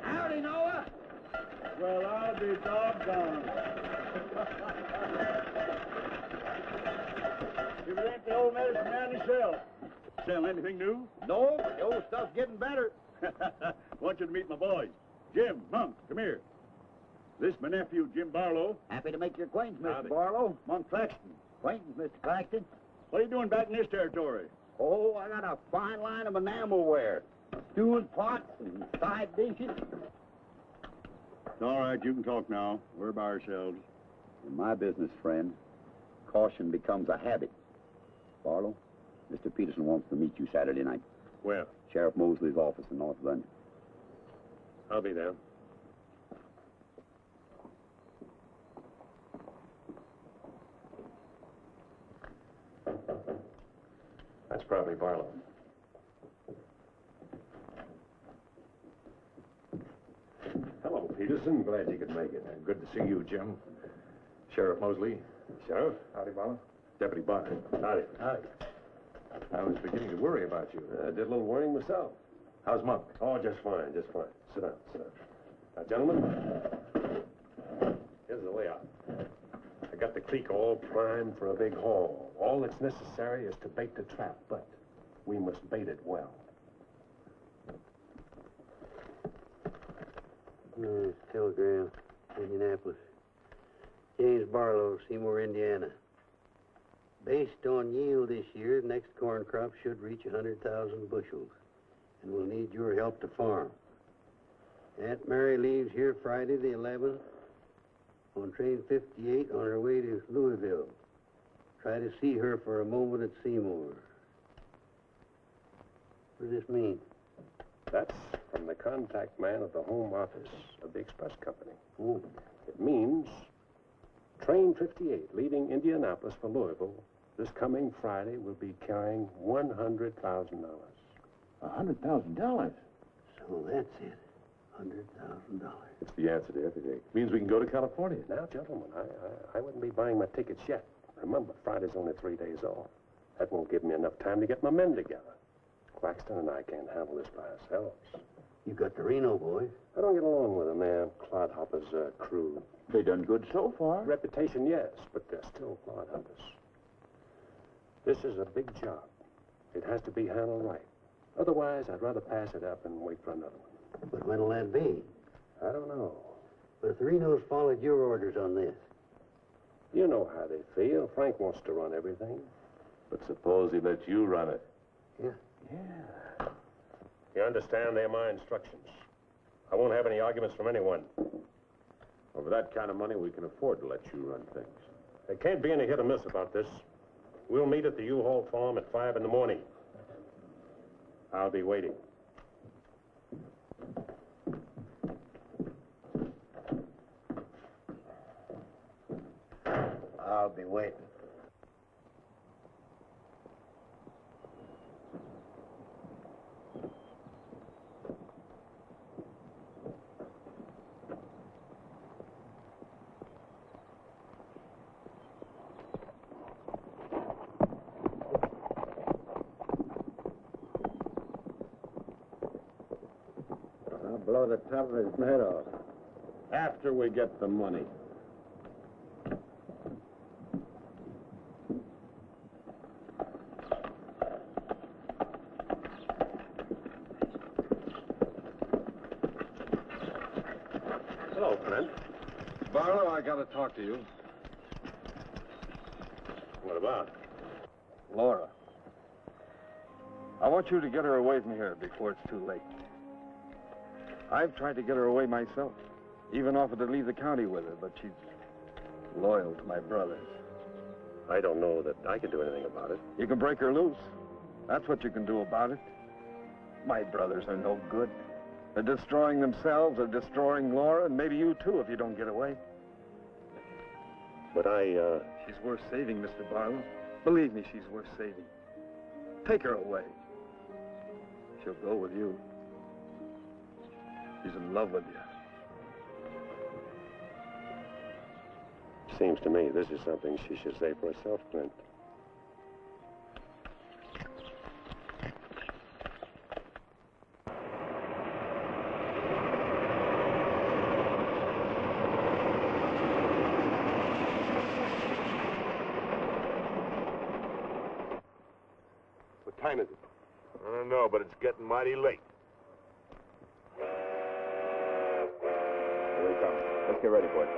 Howdy, Noah. Well, I'll be doggone. If it ain't the old medicine man himself. Sell anything new? No, the old stuff's getting better. Want you to meet my boys. Jim, Monk, come here. This my nephew, Jim Barlow. Happy to make your acquaintance, Mr. Howdy. Barlow. Monk Claxton. Acquaintance, Mr. Claxton. What are you doing back in this territory? Oh, I got a fine line of enamelware. Stewing pots and side dishes. All right, you can talk now. We're by ourselves. In my business, friend, caution becomes a habit. Barlow, Mr. Peterson wants to meet you Saturday night. Where? Sheriff Mosley's office in North London. I'll be there. That's probably Barlow. Hello, Peterson. Glad you could make it. Good to see you, Jim. Sheriff Mosley. Sheriff? Howdy, Barlow. Deputy Barker. Howdy. Howdy. I was beginning to worry about you. I did a little worrying myself. How's Monk? Oh, just fine, just fine. Sit down, sit down. Now, gentlemen, here's the layout. I got the creek all primed for a big haul. All that's necessary is to bait the trap, but we must bait it well. Telegram, Indianapolis. James Barlow, Seymour, Indiana. Based on yield this year, the next corn crop should reach 100,000 bushels, and we'll need your help to farm. Aunt Mary leaves here Friday the 11th on train 58 on her way to Louisville. Try to see her for a moment at Seymour. What does this mean? That's from the contact man of the home office of the express company. Oh. It means train 58 leaving Indianapolis for Louisville this coming Friday will be carrying $100,000. $100,000? So that's it. $100,000. It's the answer to everything. Means we can go to California. Now, gentlemen, I wouldn't be buying my tickets yet. Remember, Friday's only 3 days off. That won't give me enough time to get my men together. Claxton and I can't handle this by ourselves. You got the Reno boys. I don't get along with them. They're clodhoppers, crude. They done good so far. Reputation, yes, but they're still clodhoppers. This is a big job. It has to be handled right. Otherwise, I'd rather pass it up and wait for another one. But when'll that be? I don't know. But if the Renos followed your orders on this. You know how they feel. Frank wants to run everything. But suppose he lets you run it. Yeah. You understand, they're my instructions. I won't have any arguments from anyone. Over that kind of money, we can afford to let you run things. There can't be any hit or miss about this. We'll meet at the U-Haul farm at 5 in the morning. I'll be waiting. I'll be waiting. I'll blow the top of his head off. After we get the money. Hello, Brent. Barlow, I gotta talk to you. What about? Laura. I want you to get her away from here before it's too late. I've tried to get her away myself. Even offered to leave the county with her, but she's loyal to my brothers. I don't know that I can do anything about it. You can break her loose. That's what you can do about it. My brothers are no good. They're destroying themselves, they're destroying Laura, and maybe you too if you don't get away. But She's worth saving, Mr. Barlow. Believe me, she's worth saving. Take her away. She'll go with you. She's in love with you. Seems to me this is something she should say for herself, Clint. What time is it? I don't know, but it's getting mighty late. Here we come. Let's get ready for it.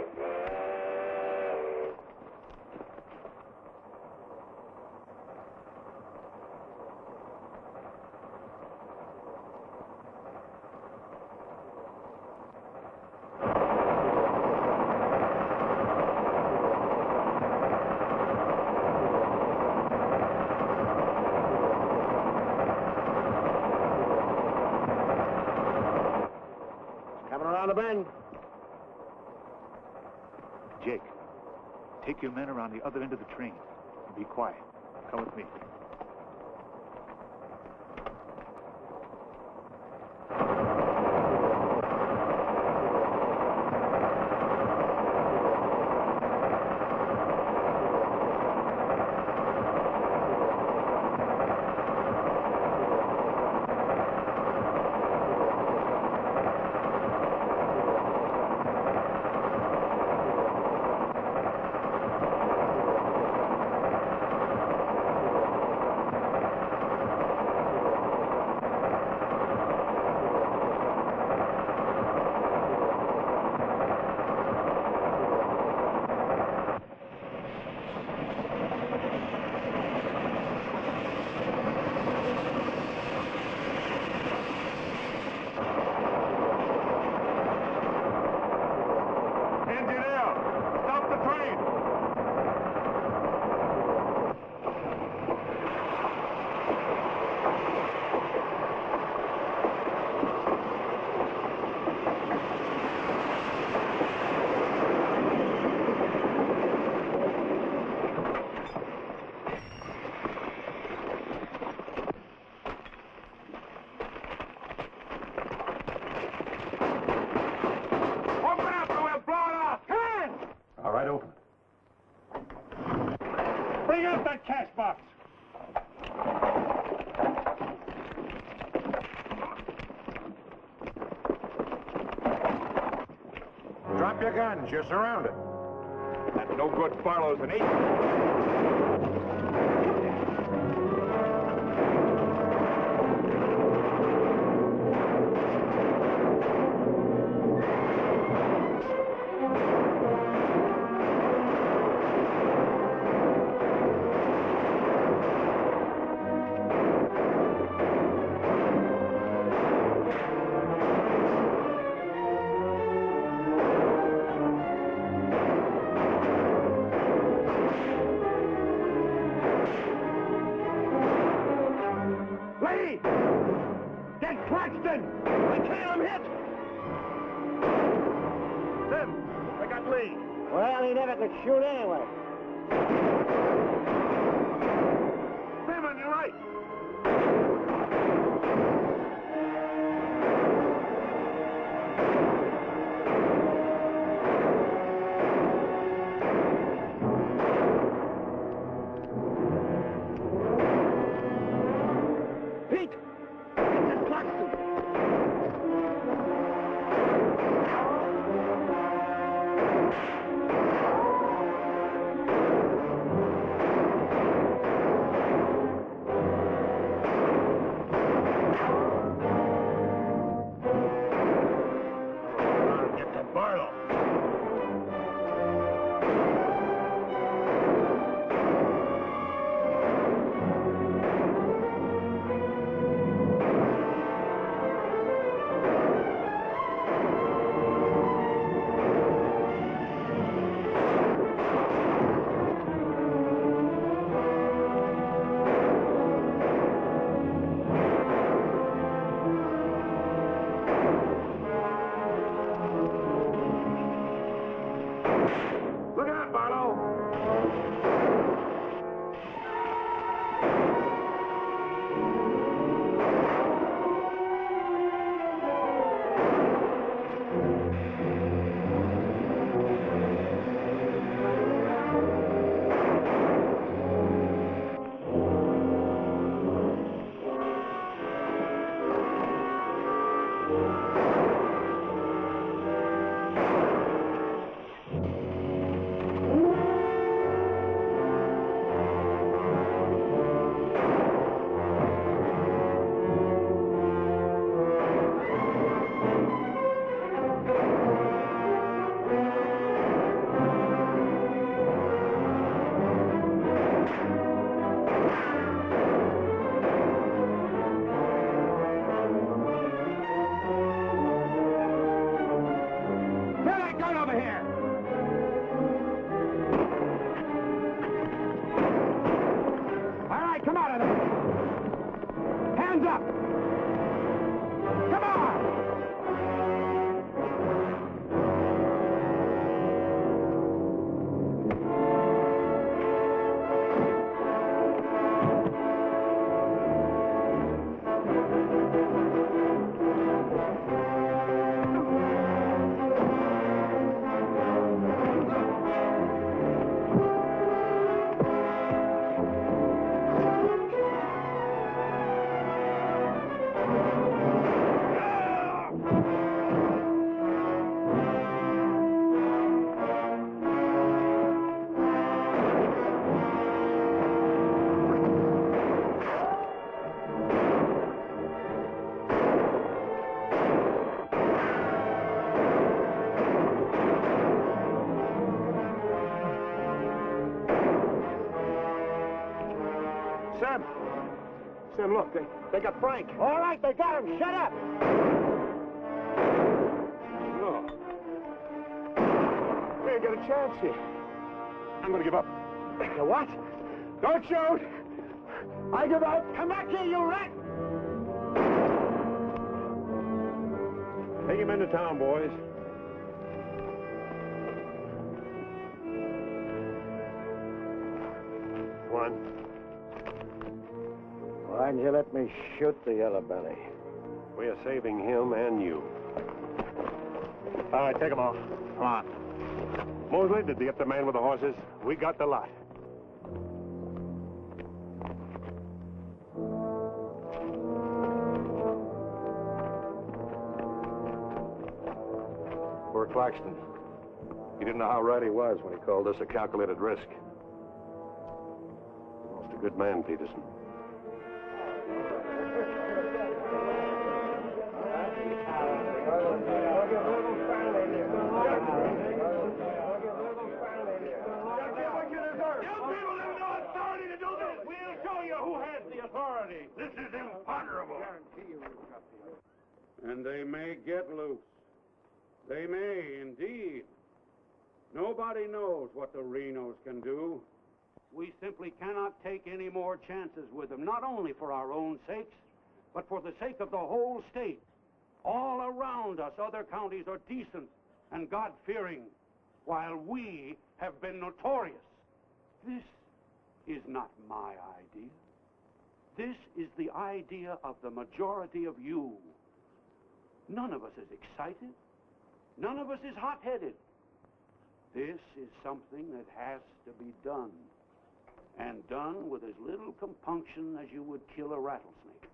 Around the bend. Jake, take your men around the other end of the train and be quiet. Come with me. Bring out that cash box. Drop your guns. You're surrounded. That no-good Barlow's an agent. me! Get Claxton! I can't, I'm hit! Sim, I got Lee. Well, he never could shoot anyway. Sim, on your right. Pete! Get Claxton! Get to Barlow. Look out, Barlow! Get that gun over here! All right, come out of there! Hands up! Come on! Sim, look, they got Frank. All right, they got him. Shut up! No. We ain't got a chance here. I'm gonna give up. You what? Don't shoot! I give up. Come back here, you rat! Take him into town, boys. One. Why didn't you let me shoot the yellow belly? We are saving him and you. All right, take them off. Come on. Mosley, did they get the man with the horses? We got the lot. Poor Claxton. He didn't know how right he was when he called this a calculated risk. He lost a good man, Peterson. This is imponderable. And they may get loose. They may, indeed. Nobody knows what the Renos can do. We simply cannot take any more chances with them, not only for our own sakes, but for the sake of the whole state. All around us, other counties are decent and God-fearing, while we have been notorious. This is not my idea. This is the idea of the majority of you. None of us is excited. None of us is hot-headed. This is something that has to be done, and done with as little compunction as you would kill a rattlesnake.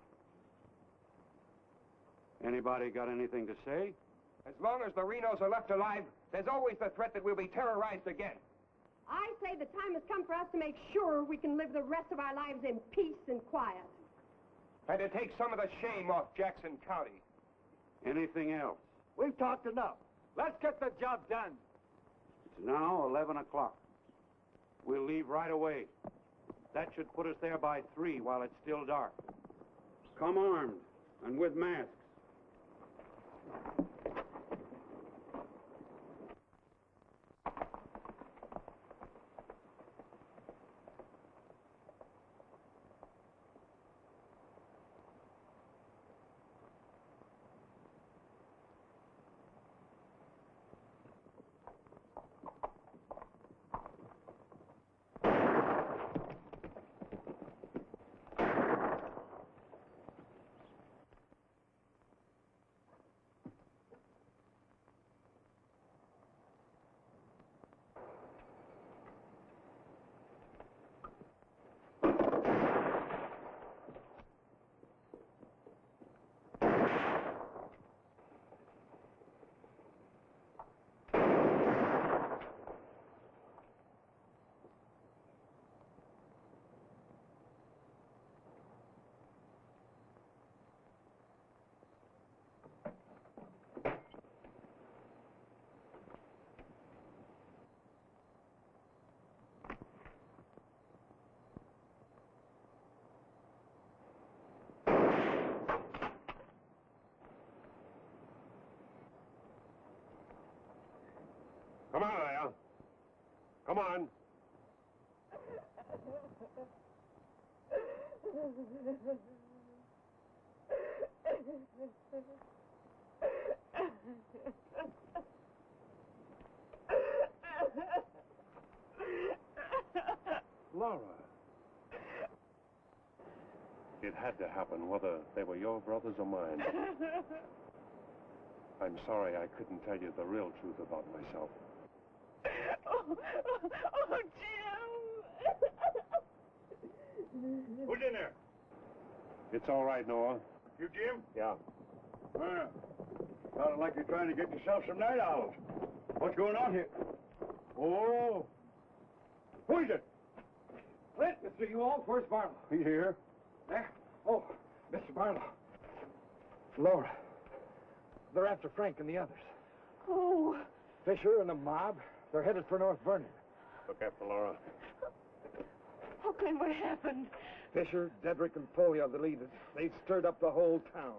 Anybody got anything to say? As long as the Renos are left alive, there's always the threat that we'll be terrorized again. I say the time has come for us to make sure we can live the rest of our lives in peace and quiet. And to take some of the shame off Jackson County. Anything else? We've talked enough. Let's get the job done. It's now 11 o'clock. We'll leave right away. That should put us there by 3 while it's still dark. Come armed and with masks. Come on, Leia. Come on. Laura. It had to happen, whether they were your brothers or mine. I'm sorry I couldn't tell you the real truth about myself. Oh, Jim! Who's in there? It's all right, Noah. You, Jim? Yeah. Sounded like you're trying to get yourself some night owls. What's going on here? Oh. Who is it? Clint, Mr. Ewald, where's Barlow? He here. There? Oh, Mr. Barlow. Laura. They're after Frank and the others. Oh. Fisher and the mob. They're headed for North Vernon. Look after Laura. Oh, Clint, what happened? Fisher, Dedrick, and Foley are the leaders. They've stirred up the whole town.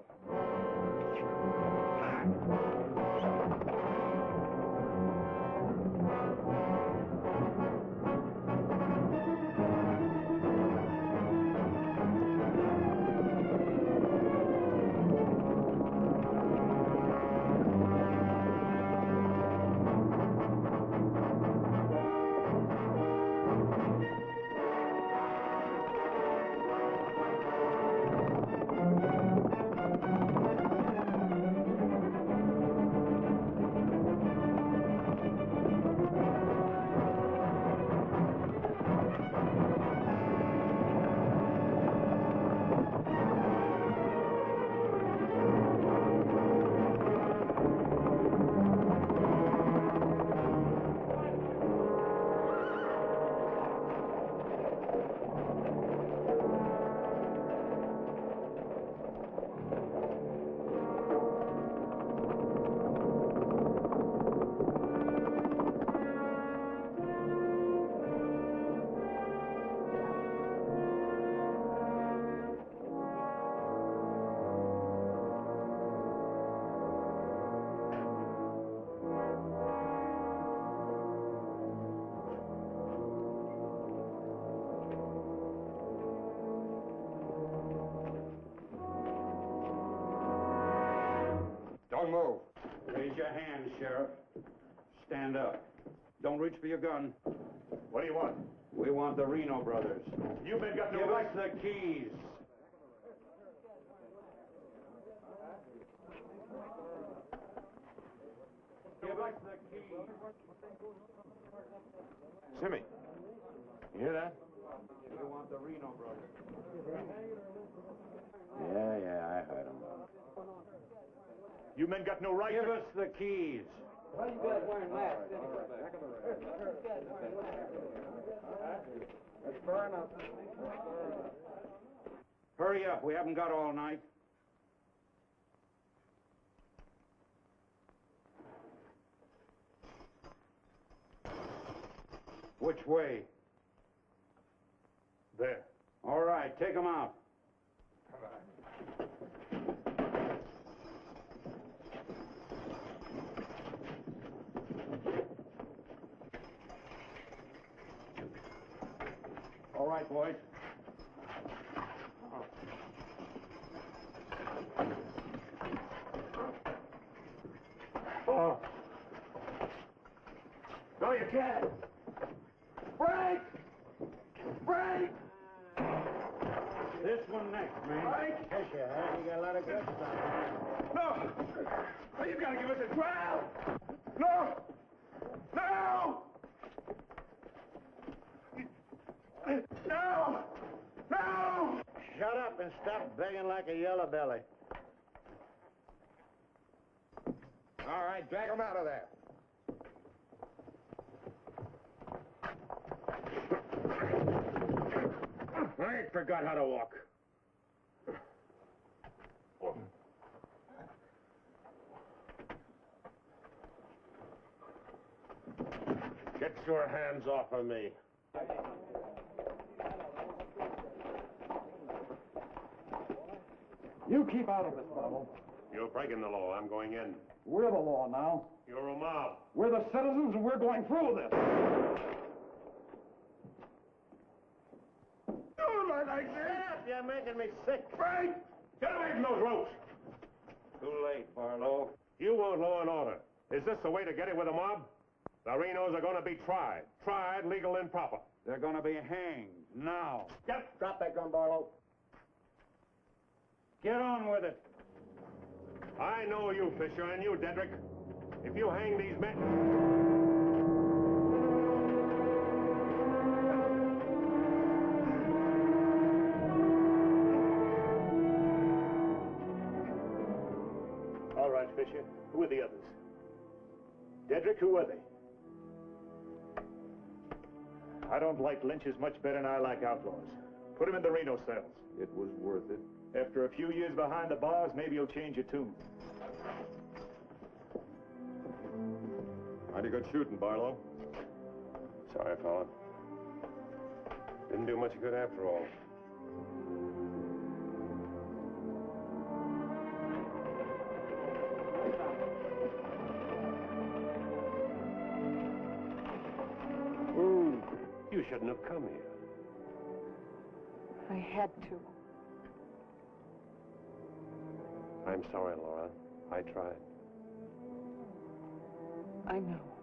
Don't move. Raise your hands, Sheriff. Stand up. Don't reach for your gun. What do you want? We want the Reno brothers. You men got no Give right. us the keys. Give us the keys. Simmy, you hear that? We want the Reno brothers. Yeah, I heard him. You men got no right. Give us the keys. Why you guys wearing masks anyway? That's far enough. Hurry up. We haven't got all night. Which way? There. All right, take them out. All right, boys. Oh. No, you can't. Break! Break! This one next, man. Break! Yes, you have. You got a lot of good stuff. No! No, you gotta give us a trial! No! No! No! No! Shut up and stop begging like a yellow belly. All right, drag him out of there. I ain't forgot how to walk. Get your hands off of me. You keep out of this, Barlow. You're breaking the law. I'm going in. We're the law now. You're a mob. We're the citizens, and we're going through this. Do like I said. Shut up, you're making me sick. Break! Get away from those ropes! Too late, Barlow. You want law and order. Is this the way to get it with a mob? The Renos are going to be tried. Tried, legal, and proper. They're going to be hanged now. Yep. Drop that gun, Barlow. Get on with it. I know you, Fisher, and you, Dedrick. If you hang these men... All right, Fisher. Who are the others? Dedrick, who are they? I don't like lynches much better than I like outlaws. Put him in the Reno cells. It was worth it. After a few years behind the bars, maybe you'll change your tune. Mighty good shooting, Barlow. Sorry, fella. Didn't do much good after all. You shouldn't have come here. I had to. I'm sorry, Laura. I tried. I know.